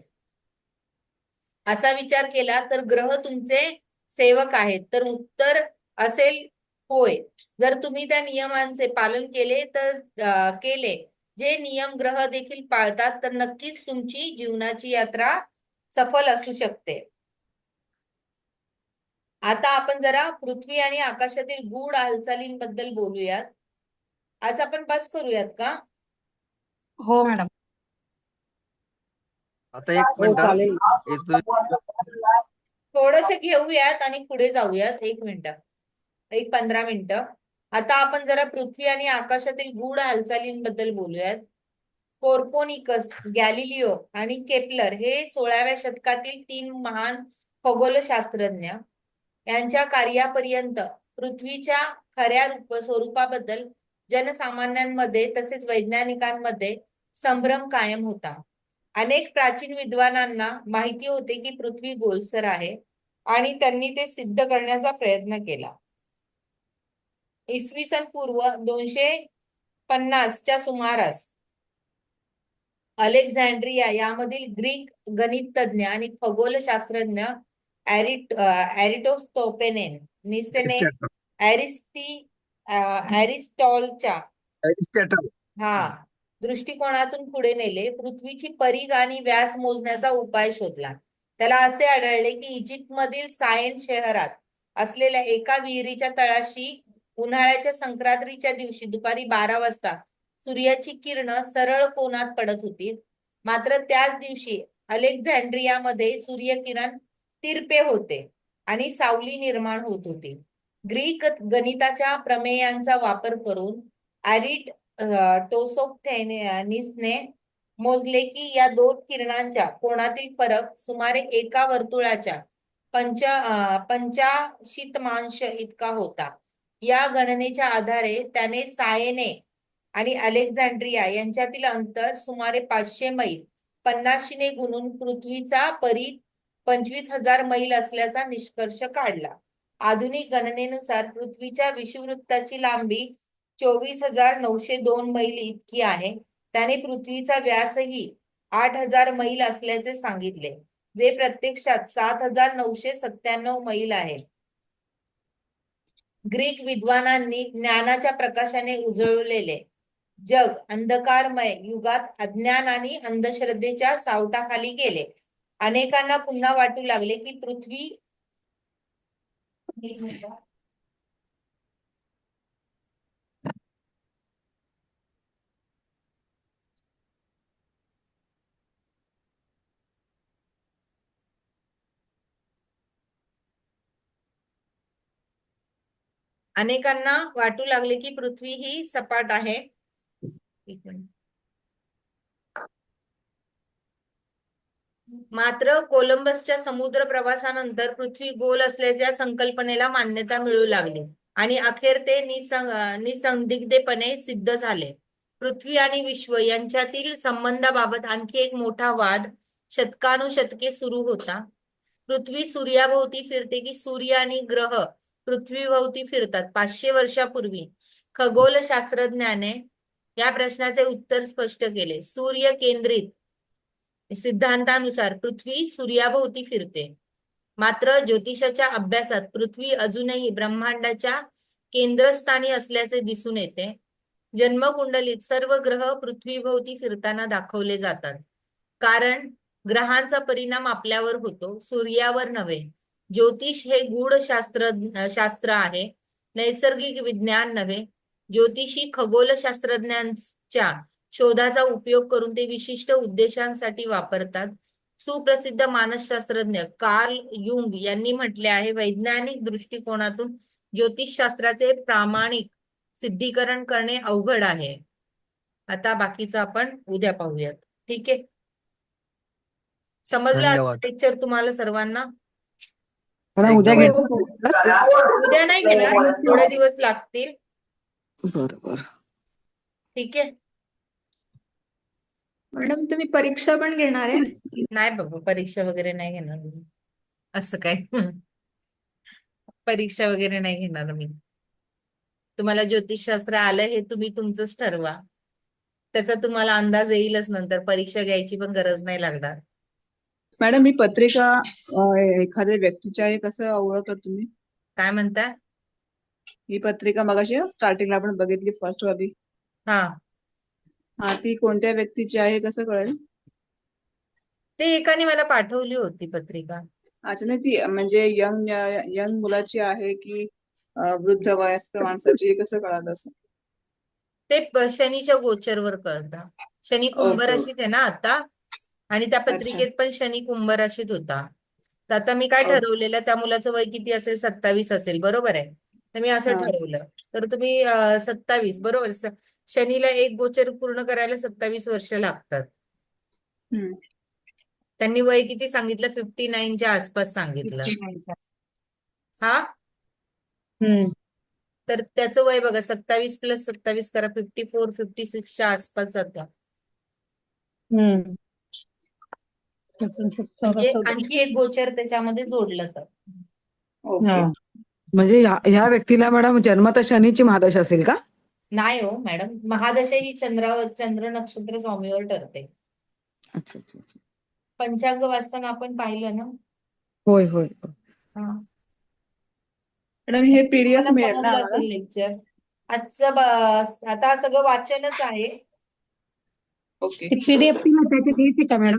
Speaker 1: असा विचार केला तर ग्रह तुमचे सेवक आहेत. तर उत्तर असेल होय, जर तुम्ही त्या नियमांचे पालन केले जे नियम ग्रह देखील पाळतात तर नक्कीच तुमची जीवनाची यात्रा सफल असू शकते. आता आपण जरा पृथ्वी आणि आकाशातील गूढ हालचालींबद्दल बोलूयात. आज आपण बस करूयात का?
Speaker 6: हो मॅडम.
Speaker 12: आता एक
Speaker 2: हो
Speaker 12: मिनिट
Speaker 2: चालेल.
Speaker 1: थोडस घेऊयात आणि पुढे जाऊयात. एक 15 मिनिटं. आता आपण जरा पृथ्वी आणि आकाशातील गूढ हालचालींबद्दल बोलूयात. कोर्पोनिकस, गॅलिलिओ आणि केपलर हे 16व्या शतकातील 3 महान खगोलशास्त्रज्ञ यांच्या कार्यापर्यंत पृथ्वीच्या खऱ्या स्वरूपाबद्दल जनसामान्यांमध्ये तसेच वैज्ञानिकांमध्ये संभ्रम कायम होता. अनेक प्राचीन विद्वानांना माहिती होते की पृथ्वी गोलसर आहे आणि त्यांनी ते सिद्ध करण्याचा प्रयत्न केला. इसवी सन पूर्व 250च्या सुमारास अलेक्झांड्रिया यामधील ग्रीक गणितज्ञ आणि खगोलशास्त्रज्ञ निसेने अरिस्टॉटलच्या दृष्टिकोनातून पुढे नेले. पृथ्वीची परिघ आणि व्यास मोजण्याचा उपाय शोधला. त्याला असे आढळले की इजिप्तमधील सायन शहरात असलेल्या एका विहिरीच्या तळाशी उन्हाळ्याच्या संक्रांतीच्या दिवशी दुपारी 12 वाजता सूर्याची किरण सरळ कोनात पडत होती. मात्र त्याच दिवशी अलेक्झांड्रियामध्ये सूर्यकिरण तिरपे होते आणि सावली निर्माण होत होती. ग्रीक गणिताच्या प्रमेयांचा वापर करून टोसोफ्थेनिसने मोजले की या 2 किरणांच्या कोनातील फरक सुमारे एका वर्तुळाच्या 85 इतका होता. या गणनेच्या आधारे त्याने सायने आणि अलेक्झांड्रिया यांच्यातील अंतर सुमारे 500 मैल 50 ने गुणून पृथ्वीचा परिघ 25,000 मैल असल्याचा निष्कर्ष काढला. आधुनिक गणनेनुसार पृथ्वीच्या विषुववृत्ताची लांबी 24,902 मैल इतकी आहे. त्याने पृथ्वीचा व्यासही 8,000 मैल असल्याचे सांगितले, जे प्रत्यक्षात 7,997 मैल आहे. ग्रीक विद्वानांनी ज्ञानाच्या प्रकाशाने उजळलेले जग अंधकारमय युगात अज्ञान आणि अंधश्रद्धेच्या सावटाखाली गेले. अनेकांना पुन्हा वाटू लागले की पृथ्वी अनेकांना वाटू लागले की पृथ्वी ही सपाट आहे. एक मिनिट. मात्र कोलंबसच्या समुद्र प्रवासानंतर पृथ्वी गोल असल्याच्या संकल्पनेला मान्यता मिळू लागली आणि अखेर ते निसंदिग्धपणे सिद्ध झाले. पृथ्वी आणि विश्व यांच्यातील संबंधाबाबत आणखी एक मोठा वाद शतकानुशतके सुरू होता. पृथ्वी सूर्याभोवती फिरते की सूर्य आणि ग्रह पृथ्वीभोवती फिरतात? 500 वर्षापूर्वी खगोलशास्त्रज्ञाने या प्रश्नाचे उत्तर स्पष्ट केले. सूर्य केंद्रित सिद्धांतानुसार पृथ्वी सूर्याभोवती फिरते. मात्र ज्योतिषाच्या अभ्यासात पृथ्वी अजूनही ब्रह्मांडाच्या केंद्रस्थानी असल्याचे दिसून येते. जन्मकुंडलीत सर्व ग्रह पृथ्वीभोवती फिरताना दाखवले जातात, कारण ग्रहांचा परिणाम आपल्यावर होतो, सूर्यावर नव्हे. ज्योतिष हे गूढ शास्त्र आहे, नैसर्गिक विज्ञान नव्हे. ज्योतिषी खगोलशास्त्रज्ञांच्या शोधाचा उपयोग करून ते विशिष्ट उद्देशांसाठी वापरतात. सुप्रसिद्ध मानसशास्त्रज्ञ कार्ल युंग यांनी म्हटले आहे, वैज्ञानिक दृष्टिकोनातून ज्योतिषशास्त्राचे प्रामाणिक सिद्धीकरण करणे अवघड आहे. आता बाकीचं आपण उद्या पाहूयात. ठीक आहे, समजलं
Speaker 12: धन्यवाद.
Speaker 1: लेक्चर तुम्हाला सर्वांना?
Speaker 3: उद्या
Speaker 12: एकदम.
Speaker 1: उद्या नाही घेणार, थोडे दिवस लागतील.
Speaker 3: बरोबर.
Speaker 1: ठीक आहे.
Speaker 4: मॅडम तुम्ही परीक्षा पण घेणार आहे?
Speaker 1: नाही बाबा, परीक्षा वगैरे नाही घेणार मी. असं काय परीक्षा वगैरे नाही घेणार मी. तुम्हाला ज्योतिषशास्त्र आलं हे तुम्ही तुमचंच ठरवा. त्याचा तुम्हाला अंदाज येईलच नंतर. परीक्षा घ्यायची पण गरज नाही लागणार.
Speaker 13: मॅडम ही पत्रिका एखाद्या व्यक्तीची आहे कसं ओळखता तुम्ही?
Speaker 1: काय म्हणता?
Speaker 13: ही पत्रिका मगाशी स्टार्टिंगला आपण बघितली फर्स्ट वाली,
Speaker 1: हा
Speaker 13: ती कोणत्या व्यक्तीची आहे कसं कळेल?
Speaker 1: ते एकाने मला पाठवली होती पत्रिका.
Speaker 13: अच्छा, नाही ती म्हणजे यंग मुलाची आहे की वृद्ध वयस्क माणसाची आहे, कसं कळालं असं?
Speaker 1: ते शनीच्या गोचरवर कळतं. शनी कुंभ
Speaker 13: ओके.
Speaker 1: राशीत आहे ना आता, आणि त्या पत्रिकेत पण शनी कुंभ राशीत होता. तर आता मी काय ठरवलेलं, त्या मुलाचं वय किती असेल? 27 असेल, बरोबर आहे. तर मी असं ठरवलं, तर तुम्ही 27 बरोबर. शनीला एक गोचर पूर्ण करायला 27 वर्ष लागतात. त्यांनी वय किती सांगितलं? 59च्या आसपास सांगितलं. हा, तर त्याचं वय बघा, 27 + 27 करा, 54, 56च्या आसपास जातं. म्हणजे आणखी एक गोचर त्याच्यामध्ये जोडलं तर.
Speaker 3: म्हणजे ह्या व्यक्तीला मॅडम जन्मतः शनीची महादशा असेल का?
Speaker 1: नाही हो मॅडम, महादशा ही चंद्र नक्षत्र स्वामीवर ठरते.
Speaker 3: अच्छा अच्छा अच्छा.
Speaker 1: पंचांग वाचताना आपण पाहिलं ना.
Speaker 3: होय होय.
Speaker 1: हा,
Speaker 13: मॅडम हे पीडीएफ
Speaker 1: मला
Speaker 13: मिळेल ना
Speaker 1: समजलं
Speaker 13: आम्हाला?
Speaker 1: असेल लेक्चर आजचं. आता सगळं वाचनच आहे.
Speaker 13: ओके.
Speaker 6: पीडीएफ त्याच्यात येते का मॅडम?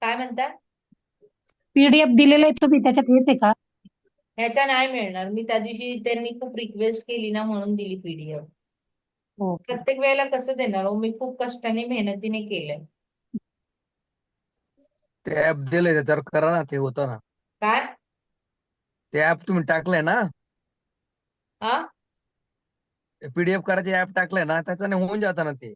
Speaker 1: काय म्हणता?
Speaker 6: पीडीएफ दिलेलं आहे तुम्ही, त्याच्यात येते का?
Speaker 1: ह्याच्या नाही मिळणार. मी त्या दिवशी त्यांनी खूप रिक्वेस्ट केली ना, म्हणून दिली पीडीएफ. प्रत्येक वेळेला कसं देणार हो, मी खूप कष्टाने मेहनतीने केलंय.
Speaker 12: ते ऍप दिलंय त्याच्यावर करा ना, ते होतं ना.
Speaker 1: काय?
Speaker 12: ते ऍप तुम्ही टाकलंय ना,
Speaker 1: हा
Speaker 12: पीडीएफ करायचे ऍप टाकलंय ना, त्याच्याने होऊन जातं ना ते.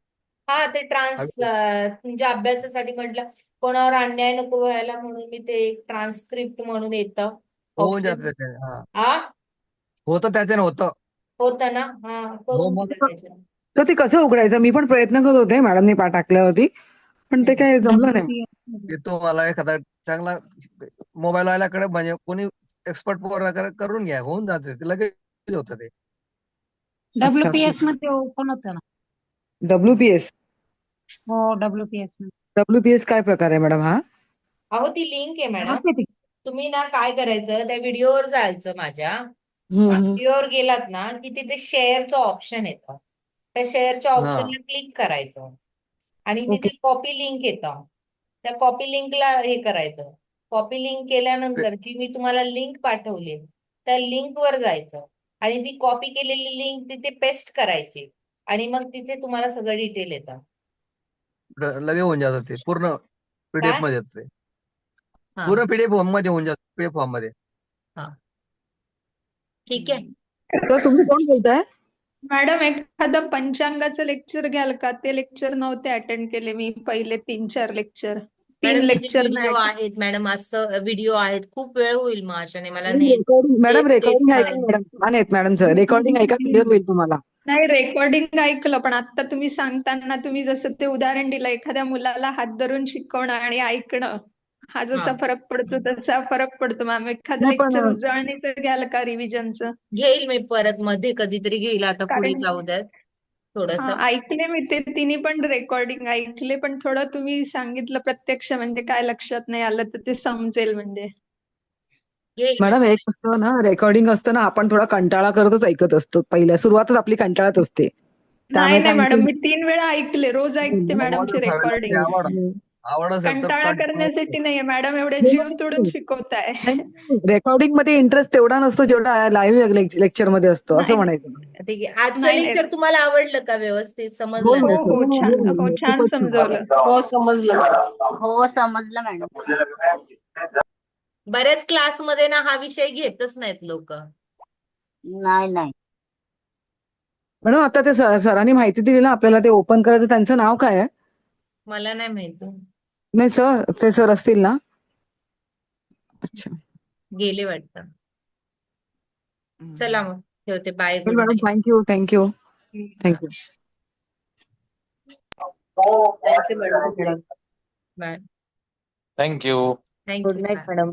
Speaker 1: हा, ते तुमच्या अभ्यासासाठी म्हटलं, कोणावर अन्याय नको व्हायला म्हणून मी ते ट्रान्सक्रिप्ट म्हणून येतं
Speaker 12: होऊन जातं
Speaker 1: ऑप्शन.
Speaker 12: त्याच्याने.
Speaker 1: हा,
Speaker 12: होतं त्याच्याने होतं.
Speaker 1: होतं ना. हा, करून
Speaker 12: मग.
Speaker 1: बघा त्याच्यावर.
Speaker 3: तर ते कसं उघडायचं? मी पण प्रयत्न करत होते मॅडमने टाकल्यावरती, पण ते काही जमलं नाही.
Speaker 12: ते तुम्हाला एखादा चांगला मोबाईल वाल्याकडे, म्हणजे कोणी एक्सपर्ट करून घ्या, होऊन जाते ते, लगेच होतं ते.
Speaker 6: WPS मध्ये ओपन होतं ना.
Speaker 3: WPS
Speaker 6: हो WPS
Speaker 3: WPS काय प्रकार आहे मॅडम हा?
Speaker 1: अहो ती लिंक आहे मॅडम.
Speaker 6: मध्ये.
Speaker 1: तुम्ही ना काय करायचं, त्या व्हिडिओवर जायचं माझ्या.
Speaker 3: हम्म, हम्म.
Speaker 1: व्हिडिओवर गेलात ना की तिथे शेअरचं ऑप्शन येतं. त्या शेअरच्या
Speaker 12: हा.
Speaker 1: ऑप्शनला क्लिक करायचं आणि
Speaker 3: ओके.
Speaker 1: तिथे कॉपी लिंक येतं. त्या कॉपी लिंकला हे करायचं. कॉपी लिंक केल्यानंतर जी मी तुम्हाला लिंक पाठवली त्या लिंकवर जायचं आणि ती कॉपी केलेली लिंक तिथे पेस्ट करायची आणि मग तिथे तुम्हाला सगळं डिटेल येतं.
Speaker 12: लगे होऊन जातं ते, पूर्ण पीडीएफ
Speaker 1: काय?
Speaker 12: मध्ये येतं ते,
Speaker 1: हा
Speaker 12: पूर्ण पीडीएफ फॉर्म मध्ये होऊन जातं, पीडीएफ फॉर्म मध्ये.
Speaker 1: हा ठीक आहे.
Speaker 3: तर तुम्ही कोण बोलताय?
Speaker 4: मॅडम एखादं पंचांगाचं लेक्चर घ्याल का? ते लेक्चर नव्हते अटेंड केले मी, पहिले 3-4 लेक्चर. 3
Speaker 1: मॅडम त्याचे
Speaker 4: लेक्चर
Speaker 1: व्हिडिओ आहेत मॅडम, असं व्हिडिओ आहेत. खूप वेळ होईल मग अशाने मला
Speaker 3: मॅडम रेकॉर्डिंग
Speaker 1: तेच
Speaker 3: ऐका मॅडम, छान आहेत मॅडमचं रेकॉर्डिंग ऐका, क्लिअर होईल तुम्हाला.
Speaker 4: नाही, रेकॉर्डिंग ऐकलं, पण आता तुम्ही सांगताना तुम्ही जसं ते उदाहरण दिलं, एखाद्या मुलाला हात धरून शिकवणं आणि ऐकणं, हा जसा
Speaker 1: हा.
Speaker 4: फरक पडतो तसा फरक पडतो. मॅम एखादं
Speaker 3: नाही पण
Speaker 4: लेक्चर उजळणीचं घ्याल का रिव्हिजनचं?
Speaker 1: घेईल मी परत मध्ये कधीतरी घेईल, आता पुढे
Speaker 4: कारण
Speaker 1: जाऊ द्यात थोडस.
Speaker 4: ऐकले मी ते तिन्ही पण रेकॉर्डिंग ऐकले, पण थोडं तुम्ही सांगितलं प्रत्यक्ष म्हणजे काय लक्षात नाही आलं तर ते समजेल म्हणजे.
Speaker 1: घेईल
Speaker 3: मॅडम
Speaker 1: मी.
Speaker 3: एक असतं ना, रेकॉर्डिंग असतं ना, आपण थोडा कंटाळा करतच ऐकत असतो. पहिल्या सुरुवातच आपली कंटाळात असते,
Speaker 4: नाही
Speaker 3: त्यामुळे ते
Speaker 4: नाही मॅडम,
Speaker 3: आणखी
Speaker 4: मी 3 वेळा ऐकले, रोज ऐकते मॅडमची
Speaker 12: आवड असावी लागते,
Speaker 4: रेकॉर्डिंग.
Speaker 12: आवड असेल तर
Speaker 4: कंटाळा करण्यासाठी नाहीये मॅडम, एवढे जीव तोडून शिकवताय.
Speaker 3: रेकॉर्डिंग मध्ये इंटरेस्ट तेवढा नसतो जेवढा लाईव्ह लेक्चर मध्ये असतो, असं
Speaker 4: नाही
Speaker 3: म्हणायचं.
Speaker 1: ठीक आहे. आजचं
Speaker 4: नाही
Speaker 1: लेक्चर तुम्हाला आवडलं का? व्यवस्थित
Speaker 3: हो
Speaker 1: समजलं
Speaker 4: हो
Speaker 1: ना?
Speaker 3: हो
Speaker 4: हो छान, हो छान
Speaker 3: खूपच छान.
Speaker 4: समजवलं.
Speaker 2: हो समजलं.
Speaker 6: हो समजलं मॅडम.
Speaker 1: बऱ्याच क्लासमध्ये ना हा विषय घेतच नाहीत लोक.
Speaker 6: नाही नाही.
Speaker 3: मॅडम आता ते सरांनी माहिती दिली ना आपल्याला, ते ओपन करायचं, त्यांचं नाव काय आहे?
Speaker 1: मला नाही माहिती.
Speaker 3: नाही सर, ते सर असतील ना. अच्छा,
Speaker 1: गेले वाटतं. चला मग ठेवते. Bye, good
Speaker 3: madam
Speaker 1: night.
Speaker 3: Thank you thank you thank you.
Speaker 2: Thank you madam.
Speaker 1: Bye.
Speaker 11: Thank you.
Speaker 1: Thank you.
Speaker 6: Good night madam.